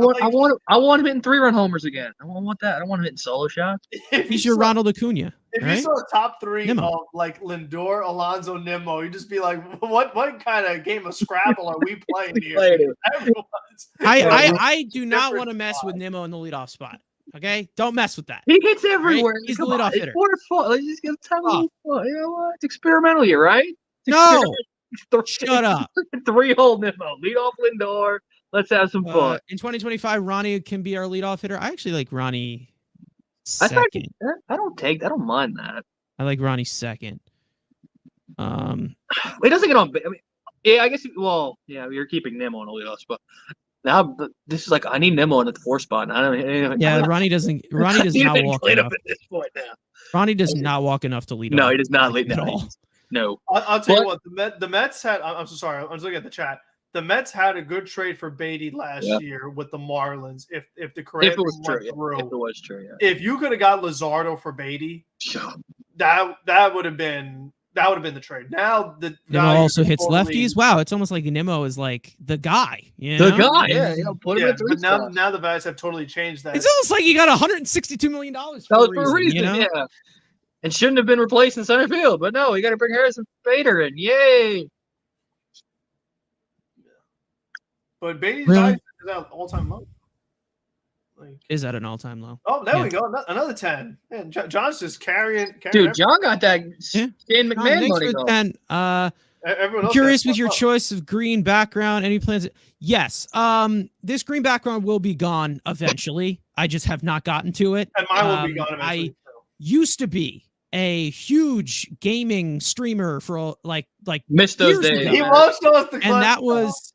want him hitting 3-run homers again. I want that. I don't want him hitting solo shots. He's your Ronald Acuna. If you saw the top three of like Lindor, Alonso, Nimmo, you just be like, what kind of game of Scrabble are we playing here? I do not want to mess with Nimmo in the leadoff spot. Okay, don't mess with that. He hits everywhere. Right? He's the leadoff hitter. Let's just give time. You know what? It's experimental here, right? No, shut up. 3-hole Nimmo, lead off Lindor. Let's have some fun. In 2025, Ronnie can be our leadoff hitter. I actually like Ronnie second. I don't mind that. I like Ronnie second. He doesn't get on. I mean, yeah, I guess. Well, yeah, you're keeping Nimmo on the leadoff spot. Now this is like I need Nimmo in the 4 spot. Ronnie does not walk enough at this point now. Ronnie does not walk enough to lead. No, he does not lead at all. No. I'll tell you what. The Mets had. I'm so sorry. I'm just looking at the chat. The Mets had a good trade for Beatty last year with the Marlins. If the correct if it was true, yeah. If you could have got Luzardo for Beatty, that would have been the trade. Now Nimmo also hits lefties. Wow, it's almost like Nimmo is like the guy. The guy, yeah. Put him in 3 but now the values have totally changed that. It's almost like he got $162 million for a reason. Yeah. And shouldn't have been replaced in center field, but no, you got to bring Harrison Bader in. Yay! But Beatty's value is at all-time low. Is at an all-time low. Oh, there we go. Another 10. Man, John's just carrying Dude, John got that Shane McMahon money going. I'm curious with your choice of green background. Any plans? Yes. This green background will be gone eventually. I just have not gotten to it. And mine will be gone eventually. Used to be a huge gaming streamer for like missed those days. He won't show us the and that was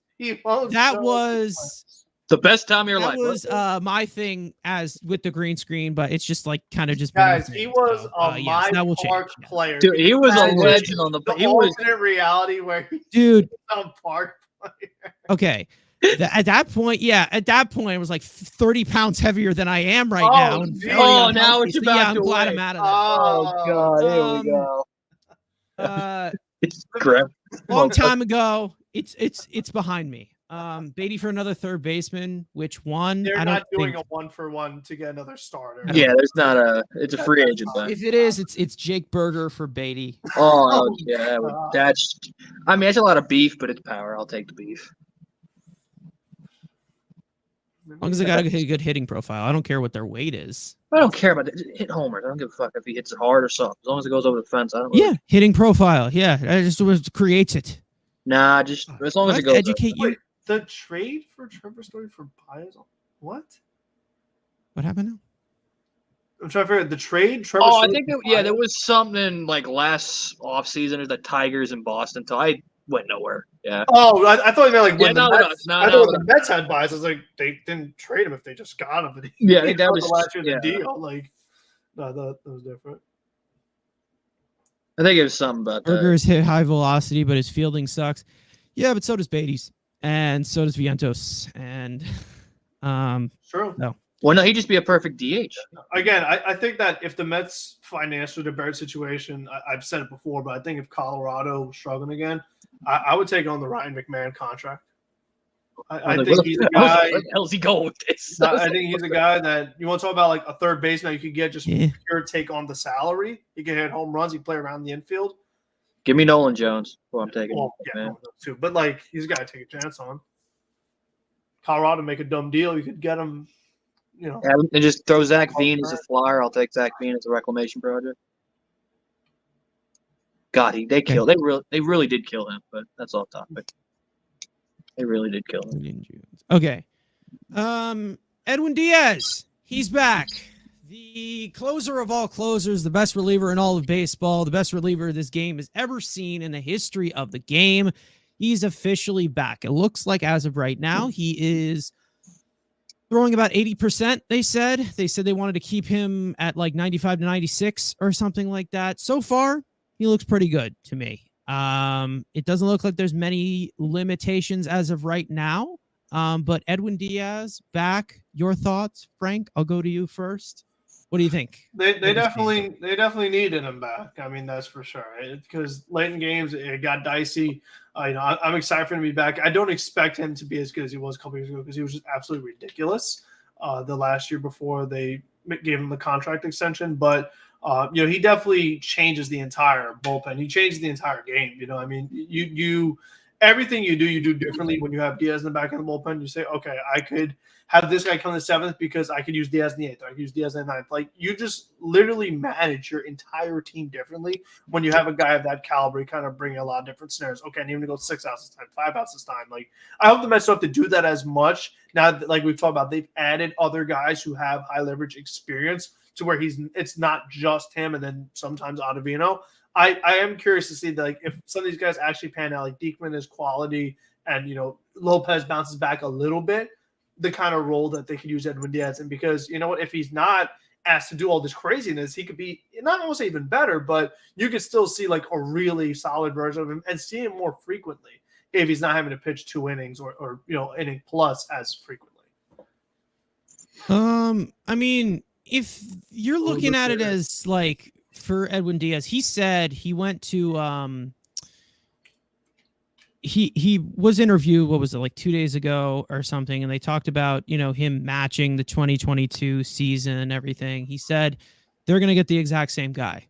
The best time of your That life. was my thing as with the green screen, but it's just like kind of just Guys, beneath he me, was so, a yes, that will Park change. Yes. player. Dude, Can he you was a imagine legend on the the alternate reality where he's Dude, a Park player. okay. At that point, it was like 30 pounds heavier than I am right Oh, now. And geez. very Oh, unhealthy, now it's so about I'm to glad win. I'm out of that. Oh, God. Here we Um, go. Uh, It's crap. long time ago, it's behind me. Beatty for another third baseman, which one? They're I don't not doing think. a 1-for-1 to get another starter. I don't Yeah, think- there's not a. It's a free agent then. If it is, it's Jake Berger for Beatty. Oh, yeah. God. That's. I mean, that's a lot of beef, but it's power. I'll take the beef. As long as they got a good hitting profile, I don't care what their weight is. I don't care about it. Hit homers. I don't give a fuck if he hits it hard or soft. As long as it goes over the fence, I don't. Really Yeah, hitting profile. Yeah, that just creates it. Nah, just as long Do I as have it to goes. educate you. Wait, the trade for Trevor Story for Baez? What? What happened now? I'm trying to figure out the trade. Trevor Oh, I Story think for there Baez? was something like last offseason or the Tigers in Boston until I went nowhere. Yeah. Oh, I thought you meant like when Yeah, the not with Mets. us. No, I no, thought when with the Mets had Baez, I was like, they didn't trade him if they just got him. But Yeah, I think that was was the last year yeah. the deal. Like, no, that was different. I think it was something about that. Berger's hit high velocity, but his fielding sucks. Yeah, but so does Beatty's, and so does Vientos, and True. no. Well, no, he'd just be a perfect DH. Again, I think that if the Mets financially the Barrett situation, I've said it before, but I think if Colorado was struggling again, I would take on the Ryan McMahon contract. I think he's a guy. Where the hell's he going with this? I think he's a guy that you want to talk about like a third baseman you could get just pure take on the salary. He can hit home runs. He can play around the infield. Give me Nolan Jones. Who I'm taking. Well, yeah, man. too. But like he's got to take a chance on. Colorado make a dumb deal. You could get him. You know, And just throw Zach Veen as a flyer. I'll take Zach Veen as a reclamation project. God, they killed. They really did kill him. But that's off topic. They really did kill him. Okay. Edwin Diaz, he's back. The closer of all closers, the best reliever in all of baseball, the best reliever this game has ever seen in the history of the game. He's officially back. It looks like as of right now, he is throwing about 80%, they said. They said they wanted to keep him at like 95 to 96 or something like that. So far, he looks pretty good to me. It doesn't look like there's many limitations as of right now. But Edwin Diaz back. Your thoughts, Frank? I'll go to you first. What do you think? They definitely needed him back. I mean, that's for sure. Because late in games it got dicey. I'm excited for him to be back. I don't expect him to be as good as he was a couple years ago because he was just absolutely ridiculous the last year before they gave him the contract extension. But he definitely changes the entire bullpen. He changes the entire game. I mean, you everything you do differently when you have Diaz in the back of the bullpen. You say, okay, I could have this guy come in the seventh because I could use Diaz in the eighth, or I could use Diaz in the ninth. Like you just literally manage your entire team differently when you have a guy of that caliber. You kind of bring a lot of different scenarios. Okay, I need him to go 6 outs this time, 5 outs this time. Like I hope the Mets don't have to do that as much now. That, like we've talked about, they've added other guys who have high leverage experience to where it's not just him, and then sometimes Acevedo. I am curious to see like if some of these guys actually pan out. Like Diekman is quality, and Lopez bounces back a little bit. The kind of role that they could use Edwin Diaz in, because you know what, if he's not asked to do all this craziness, he could be not almost even better, but you could still see like a really solid version of him and see him more frequently if he's not having to pitch 2 innings or inning plus as frequently. I mean, if you're looking at it as like for Edwin Diaz, he said he went to he was interviewed, what was it, like 2 days ago or something, and they talked about him matching the 2022 season and everything. He said they're going to get the exact same guy.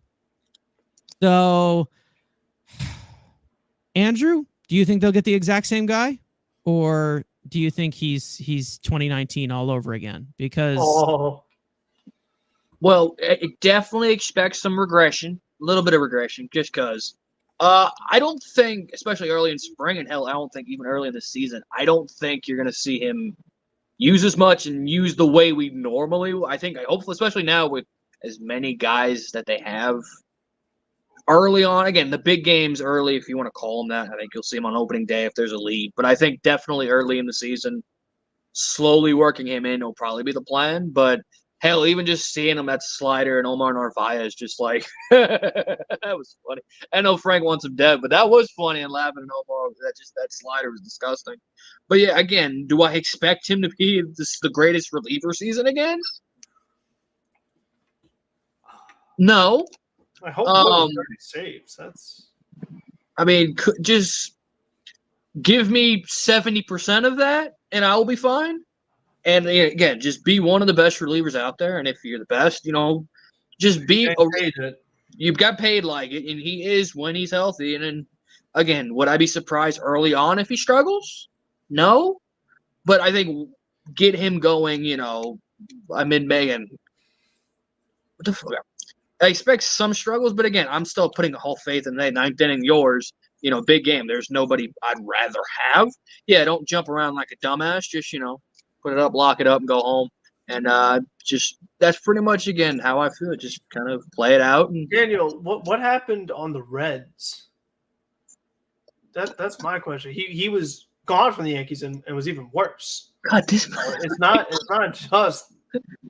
So Andrew, do you think they'll get the exact same guy, or do you think he's 2019 all over again? Because well, it definitely expects some regression, a little bit of regression, just because. I don't think, especially early in spring, and hell, I don't think even early in the season, I don't think you're going to see him use as much and use the way we normally. I hope, especially now with as many guys that they have early on. Again, the big games early, if you want to call them that. I think you'll see him on opening day if there's a lead. But I think definitely early in the season, slowly working him in will probably be the plan. But hell, even just seeing him at slider and Omar Narvaez, just like that was funny. I know Frank wants him dead, but that was funny and laughing at Omar. That slider was disgusting. But yeah, again, do I expect him to be the greatest reliever season again? No. I hope 30 saves. That's. I mean, just give me 70% of that, and I will be fine. And again, just be one of the best relievers out there. And if you're the best, just be. You've got paid like it, and he is when he's healthy. And then, again, would I be surprised early on if he struggles? No, but I think get him going. I'm in May, and what the fuck? I expect some struggles, but again, I'm still putting a whole faith in the ninth inning. Yours, big game. There's nobody I'd rather have. Yeah, don't jump around like a dumbass. Just put it up, lock it up, and go home. And just that's pretty much again how I feel. Just kind of play it out. And Daniel, what happened on the Reds? That's my question. He was gone from the Yankees and was even worse. God, this it's not just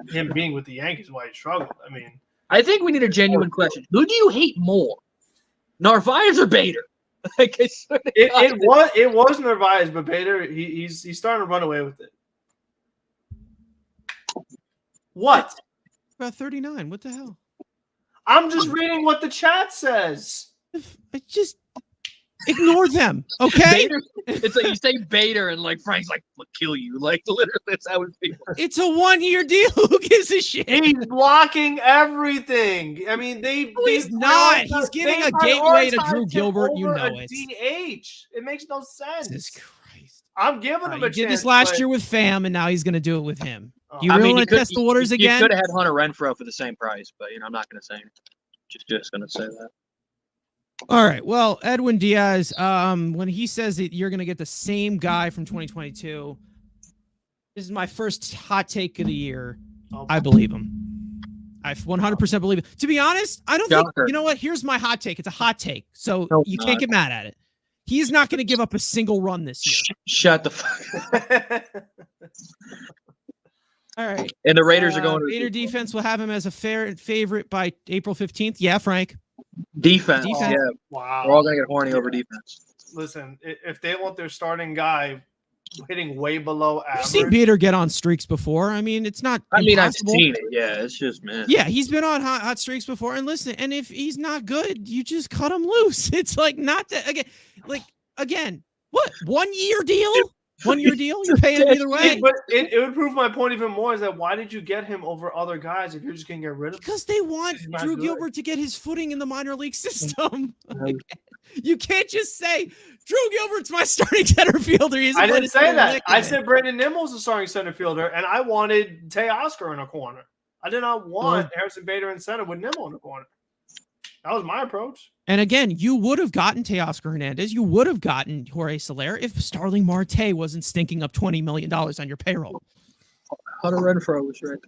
him being with the Yankees why he struggled. I mean, I think we need a genuine question. Who do you hate more, Narvaez or Bader? It was Narvaez, but Bader he's starting to run away with it. What? About 39. What the hell? I'm just reading what the chat says. I just ignore them, okay? Bader, it's like you say Bader, and like Frank's like, "We'll kill you." Like literally, that's how it feels. It's a 1-year deal. Who gives a shit? He's blocking everything. I mean, he's not. He's getting a gateway to Drew Gilbert. You know it. DH. It makes no sense. Jesus Christ. I'm giving him a chance. He did this last year with Pham, and now he's going to do it with him. You really want to test the waters again? You could have had Hunter Renfroe for the same price, but I'm not going to say anything. Just going to say that. All right. Well, Edwin Diaz, when he says that you're going to get the same guy from 2022, this is my first hot take of the year. I believe him. I 100% believe it. To be honest, I don't think, you know what? Here's my hot take. It's a hot take, so you can't get mad at it. He's not going to give up a single run this year. Shut the fuck up. All right. And the Raiders are going to Raider defense will have him as a favorite by April 15th. Yeah, Frank. Defense. Yeah. Wow. We're all going to get horny over defense. Listen, if they want their starting guy hitting way below average. I've seen Bader get on streaks before. I mean, it's not impossible. I've seen it. Yeah, it's just, man. Yeah, he's been on hot streaks before. And listen, and if he's not good, you just cut him loose. It's like not that again, what? 1-year deal? 1-year deal? You're paying him either way. But it would prove my point even more is that why did you get him over other guys if you're just going to get rid of him? Because they want Drew Gilbert to get his footing in the minor league system. You can't just say, Drew Gilbert's my starting center fielder. I didn't say that. I said Brandon Nimmo's the starting center fielder, and I wanted Teoscar in a corner. I did not want Harrison Bader in center with Nimmo in the corner. That was my approach. And again, you would have gotten Teoscar Hernandez. You would have gotten Jorge Soler if Starling Marte wasn't stinking up $20 million on your payroll. Hunter Renfroe was right.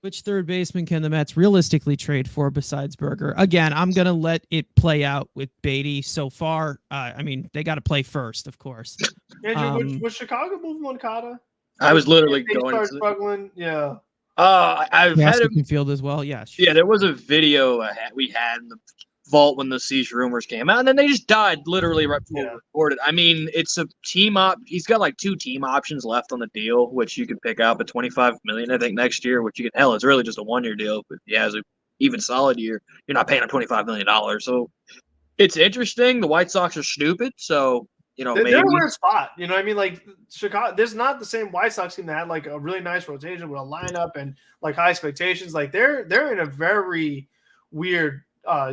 Which third baseman can the Mets realistically trade for besides Berger? Again, I'm going to let it play out with Beatty so far. I mean, they got to play first, of course. Andrew, was Chicago moving Moncada? I was literally going to struggling. Yeah. I've had him field as well. Yeah. Yeah, there was a video we had in the vault when the Siege rumors came out, and then they just died literally right before we recorded. I mean, it's a team op. He's got like 2 team options left on the deal, which you can pick up at $25 million, I think, next year. Which you can it's really just a 1-year deal. But he has an even solid year. You're not paying him $25 million, so it's interesting. The White Sox are stupid, so. Maybe they're in a weird spot. You know what I mean? Like Chicago, there's not the same White Sox team that had like a really nice rotation with a lineup and like high expectations. Like they're in a very weird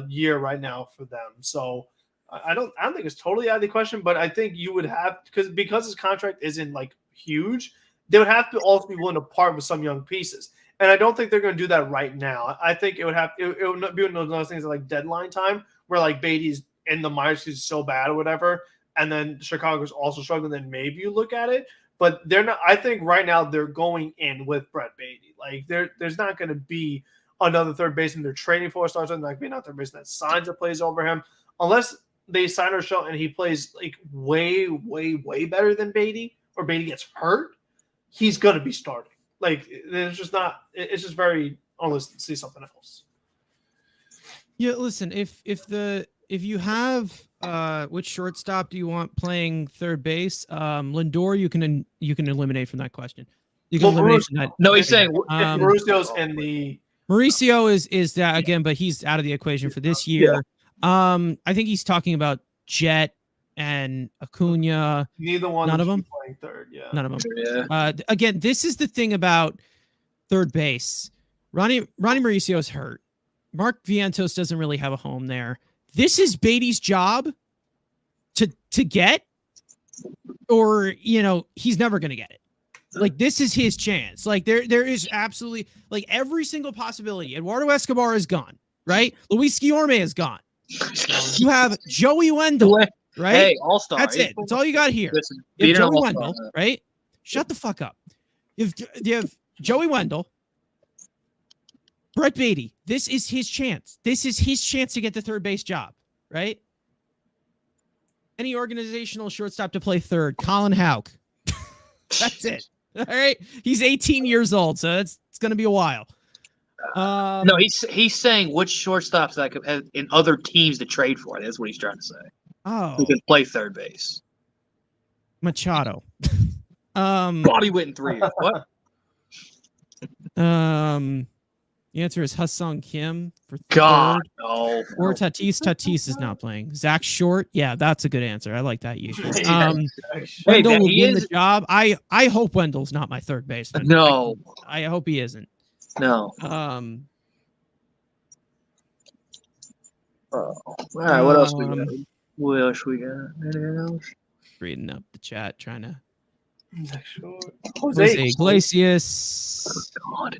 year right now for them. So I don't think it's totally out of the question, but I think you would have because his contract isn't like huge, they would have to also be willing to part with some young pieces. And I don't think they're going to do that right now. I think it would be one of those things like deadline time where like Beatty's in the minors is so bad or whatever. And then Chicago's also struggling, then maybe you look at it. But they're not. I think right now they're going in with Brett Beatty. Like there's not going to be another third baseman they're trading for. Starts with like being out third baseman that signs that plays over him, unless they sign or show and he plays like way, way, way better than Beatty, or Beatty gets hurt, he's going to be starting. Like, it's just not. It's just very unless see something else. Yeah, listen. If you have which shortstop do you want playing third base? Lindor, you can eliminate from that question. You can eliminate from that. No, he's saying if Mauricio's in the Mauricio is that again, but he's out of the equation for this year. I think he's talking about Jet and Acuna. Neither one. None of them playing third. Yeah. None of them. Yeah. Again, this is the thing about third base. Ronnie Mauricio is hurt. Mark Vientos doesn't really have a home there. This is Beatty's job to get, or he's never going to get it. Like, this is his chance. Like, there is absolutely, like, every single possibility. Eduardo Escobar is gone, right? Luis Guillorme is gone. You have Joey Wendell, right? Hey, all-star. That's it. That's all you got here. Listen, You have beat an Joey all-star, Wendell, man. right? Shut the fuck up. You have Joey Wendell, Brett Beatty. This is his chance. This is his chance to get the third base job, right? Any organizational shortstop to play third, Colin Houck. That's it. All right. He's 18 years old, so it's going to be a while. No, he's saying which shortstops that could have in other teams to trade for. That's what he's trying to say. Oh, Who can play third base? Machado. Bobby Witten 3 years. What? The answer is Hassan Kim for third. God, no. Or Tatis. Tatis is not playing. Zach Short. Yeah, that's a good answer. I like that. Hey, Wendell man, will he win is- the job. I hope Wendell's not my third baseman. No, I hope he isn't. no. All right, what else we got? What else we got? Anything else? Reading up the chat, trying to. Jose Iglesias. God.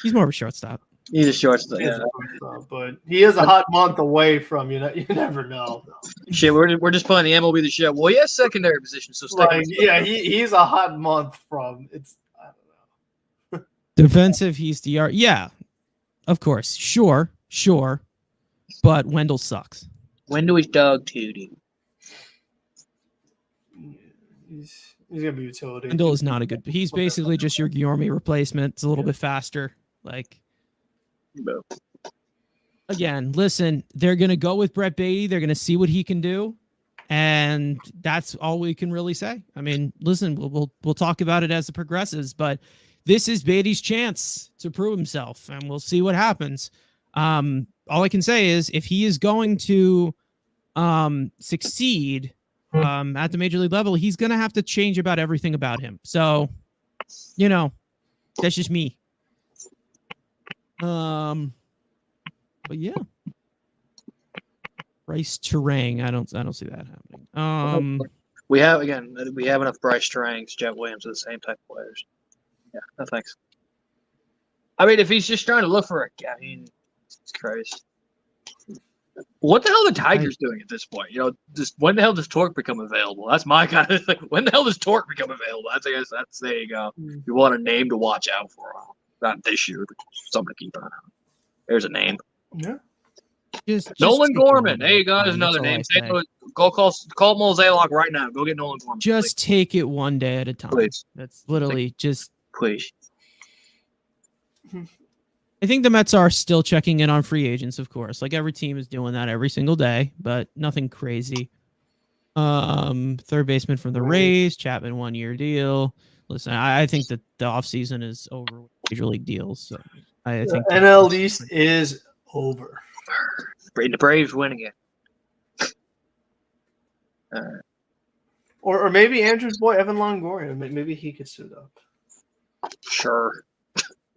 He's more of a shortstop. He's a shortstop. He is Yeah. a shortstop, but he is a hot month away from you never know. Shit, we're just playing the MLB the show. Well, he has secondary position, so stay. Like, yeah, he's a hot month from it's. I don't know. Defensive, he's DR. Yeah, of course. Sure. But Wendell sucks. When do we dog Tootie? He's gonna be utility. Wendell is not a good. He's basically just your Guillorme replacement. It's a little bit faster. Like, No. again, listen, they're gonna go with Brett Beatty. They're gonna see what he can do, and that's all we can really say. I mean, listen, we'll talk about it as it progresses, but this is Beatty's chance to prove himself, and we'll see what happens. All I can say is if he is going to succeed at the major league level, he's gonna have to change about everything about him. So, that's just me. But yeah, Bryce Terang. I don't see that happening. We have enough Bryce Terangs, Jet Williams are the same type of players. Yeah, no thanks. I mean, if he's just trying to look for Jesus Christ. What the hell are the Tigers doing at this point? Just when the hell does Torque become available? That's my kind of thing. When the hell does Torque become available? I guess that's there you go. You want a name to watch out for. Not this year, but something to keep an eye on. There's a name. Yeah. Just Nolan take Gorman. it There you go. one There's day. another That's name. all I say. Go call Mosaic right now. Go get Nolan Gorman. Just take it one day at a time. Please. That's literally just. Please. I think the Mets are still checking in on free agents, of course. Like every team is doing that every single day, but nothing crazy. Third baseman from the Rays, Chapman 1-year deal. Listen, I think that the offseason is over with major league deals. So I think NL East is over. The Braves win again. Or maybe Andrew's boy Evan Longoria. Maybe he could suit up. Sure.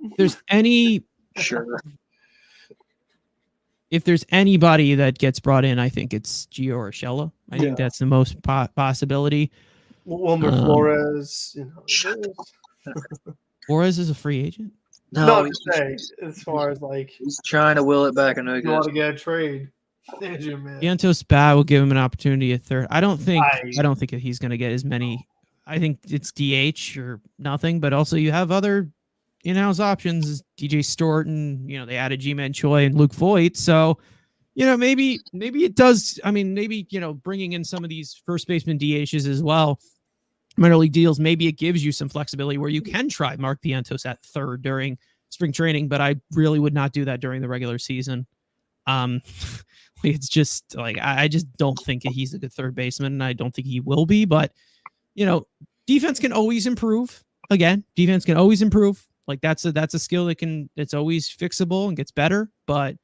if there's any Sure. if there's anybody that gets brought in, I think it's Gio Urshela. I think that's the most possibility. Wilmer Flores. Flores is a free agent. No, I'm saying as far as like he's trying to will it back. I know you want to get a trade. There's your man. Vientos bat will give him an opportunity at third. I don't think he's going to get as many. I think it's DH or nothing, but also you have other in-house options, DJ Stewart, and they added G-Man Choi and Luke Voigt. So, maybe it does. I mean, maybe bringing in some of these first baseman DHs as well minor league deals, maybe it gives you some flexibility where you can try Mark Vientos at third during spring training, but I really would not do that during the regular season. It's just like, I just don't think he's a good third baseman, and I don't think he will be, but defense can always improve. Again, defense can always improve. Like that's a skill it's always fixable and gets better, but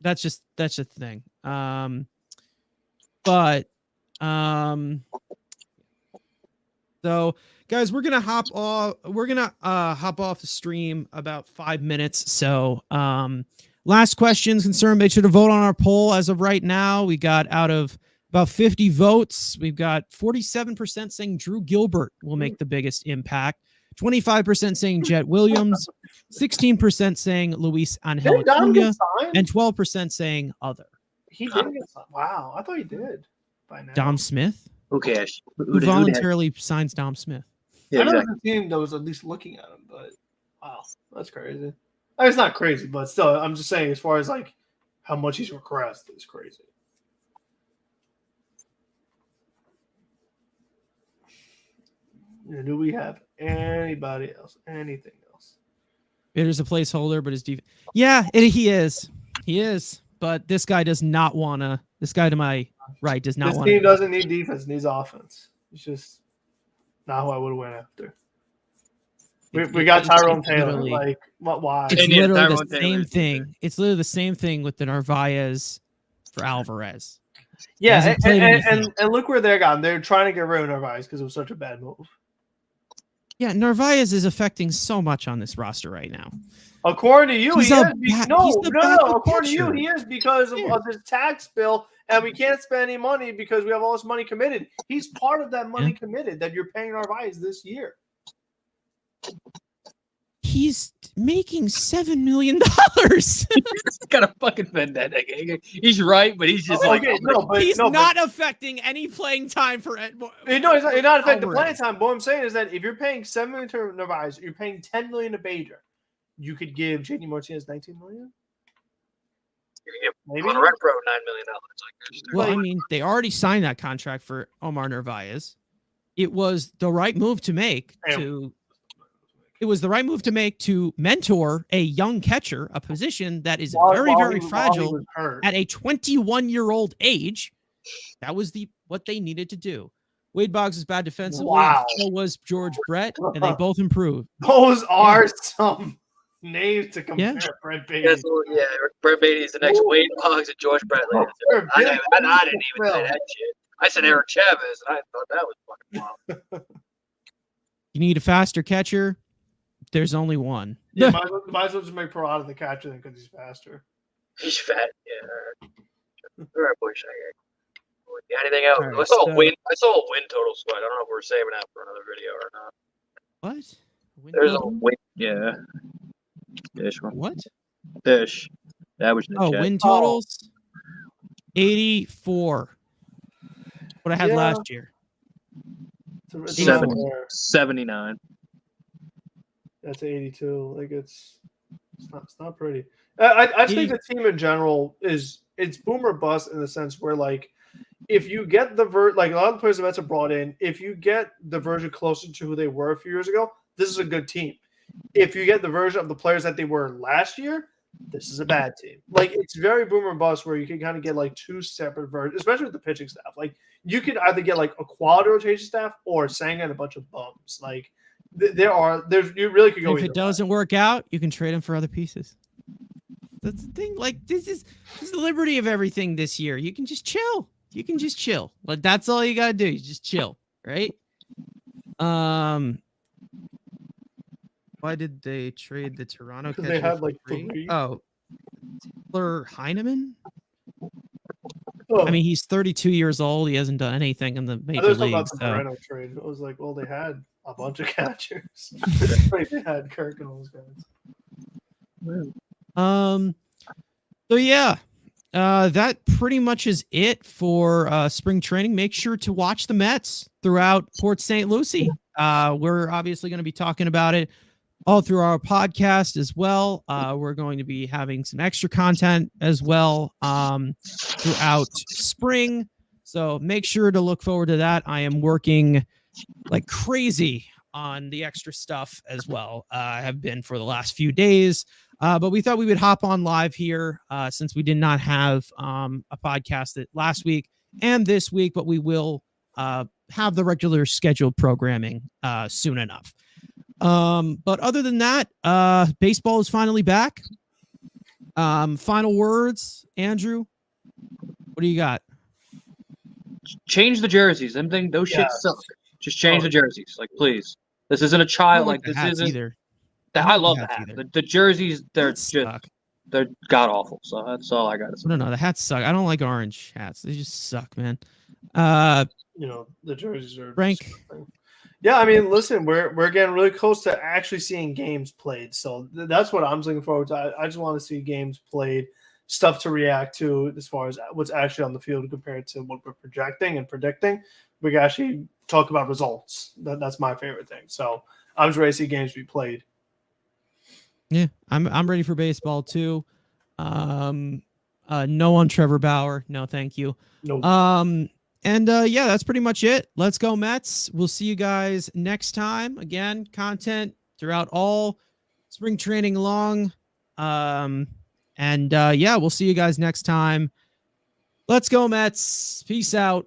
that's just the thing. So guys, we're gonna hop off the stream about 5 minutes. So last questions concern, make sure to vote on our poll. As of right now, we got out of about 50 votes, we've got 47% saying Drew Gilbert will make the biggest impact, 25% saying Jet Williams, 16% saying Luis Angel Acuna, and 12% saying other. He didn't get signed. Wow, I thought he did by now. Dom Smith? Who cares? Who voluntarily signs Dom Smith? Yeah, exactly. I know the team that was at least looking at him, but wow, that's crazy. I mean, it's not crazy, but still, I'm just saying as far as like how much he's regressed is crazy. Do we have anybody else? Anything else? There's a placeholder, but his defense. Yeah, he is. He is. But this guy does not want to. This guy to my right does not want to. This team doesn't need defense, needs offense. It's just not who I would have went after. We got Tyrone Taylor. Like, what? Why? It's literally the same thing. It's literally the same thing with the Narvaez for Alvarez. Yeah, and look where they're gone. They're trying to get rid of Narvaez because it was such a bad move. Yeah, Narvaez is affecting so much on this roster right now. According to you, he is. According to you, he is because of this tax bill, and we can't spend any money because we have all this money committed. He's part of that money committed that you're paying Narvaez this year. He's making $7 million. He's got a fucking vendetta. He's right, but he's just he's not affecting any playing time for it. No, he's not affecting the playing time. But what I'm saying is that if you're paying $7 million to Narvaez, you're paying $10 million to Bader. You could give JD Martinez $19 million. Maybe on a retro $9 million. Well, I mean, they already signed that contract for Omar Narvaez. It was the right move to make to mentor a young catcher, a position that is very fragile at a 21-year-old age. That was what they needed to do. Wade Boggs is bad defensively. Wow. So was George Brett, and they both improved. Those are some names to compare. Yeah. Brett Beatty. Yeah, Brett Beatty is the next Wade Boggs and George Brett. I didn't even say that shit. I said Eric Chavez, and I thought that was fucking wild. You need a faster catcher. There's only one. Yeah, might as well just make Parada the catcher then because he's faster. He's fat, yeah. All right, boy. Anything else? Right, I saw a win total sweat. I don't know if we're saving that for another video or not. What? There's a win. Yeah. Dish one. What? Dish. That was win totals. 84. What I had last year. 79. That's 82. Like it's not pretty. I think the team in general it's boom or bust in the sense where like if you get the like a lot of the players the Mets have brought in, if you get the version closer to who they were a few years ago, this is a good team. If you get the version of the players that they were last year, this is a bad team. Like it's very boom or bust where you can kind of get like two separate versions, especially with the pitching staff. Like you could either get like a quality rotation staff or Sanga and a bunch of bums. Like you really could go. If it doesn't work out, you can trade them for other pieces. That's the thing. Like this is the liberty of everything this year. You can just chill. Like that's all you gotta do. You just chill, right? Why did they trade the Toronto catcher? They had like 3. Taylor Heineman. Oh. I mean, he's 32 years old. He hasn't done anything in the major leagues. The Rhino trade. I was like, well, they had a bunch of catchers. They had Kirk and all those guys. So yeah, that pretty much is it for spring training. Make sure to watch the Mets throughout Port St. Lucie. We're obviously going to be talking about it all through our podcast as well. We're going to be having some extra content as well throughout spring. So make sure to look forward to that. I am working like crazy on the extra stuff as well. I have been for the last few days, but we thought we would hop on live here since we did not have a podcast last week and this week, but we will have the regular scheduled programming soon enough. But other than that, baseball is finally back. Final words, Andrew. What do you got? Change the jerseys. Those shits suck. Just change the jerseys, like please. This isn't a child. Like this isn't either. I love the hat. The jerseys, they're they're god awful. So that's all I got to say. No, the hats suck. I don't like orange hats. They just suck, man. The jerseys are Frank. disgusting. Yeah, I mean, listen, we're getting really close to actually seeing games played. So that's what I'm looking forward to. I just want to see games played, stuff to react to as far as what's actually on the field compared to what we're projecting and predicting. We can actually talk about results. That's my favorite thing. So I'm just ready to see games be played. Yeah, I'm ready for baseball too. No on Trevor Bauer. No, thank you. No. Yeah, that's pretty much it. Let's go Mets. We'll see you guys next time. Again, content throughout all spring training long. Yeah, we'll see you guys next time. Let's go Mets. Peace out.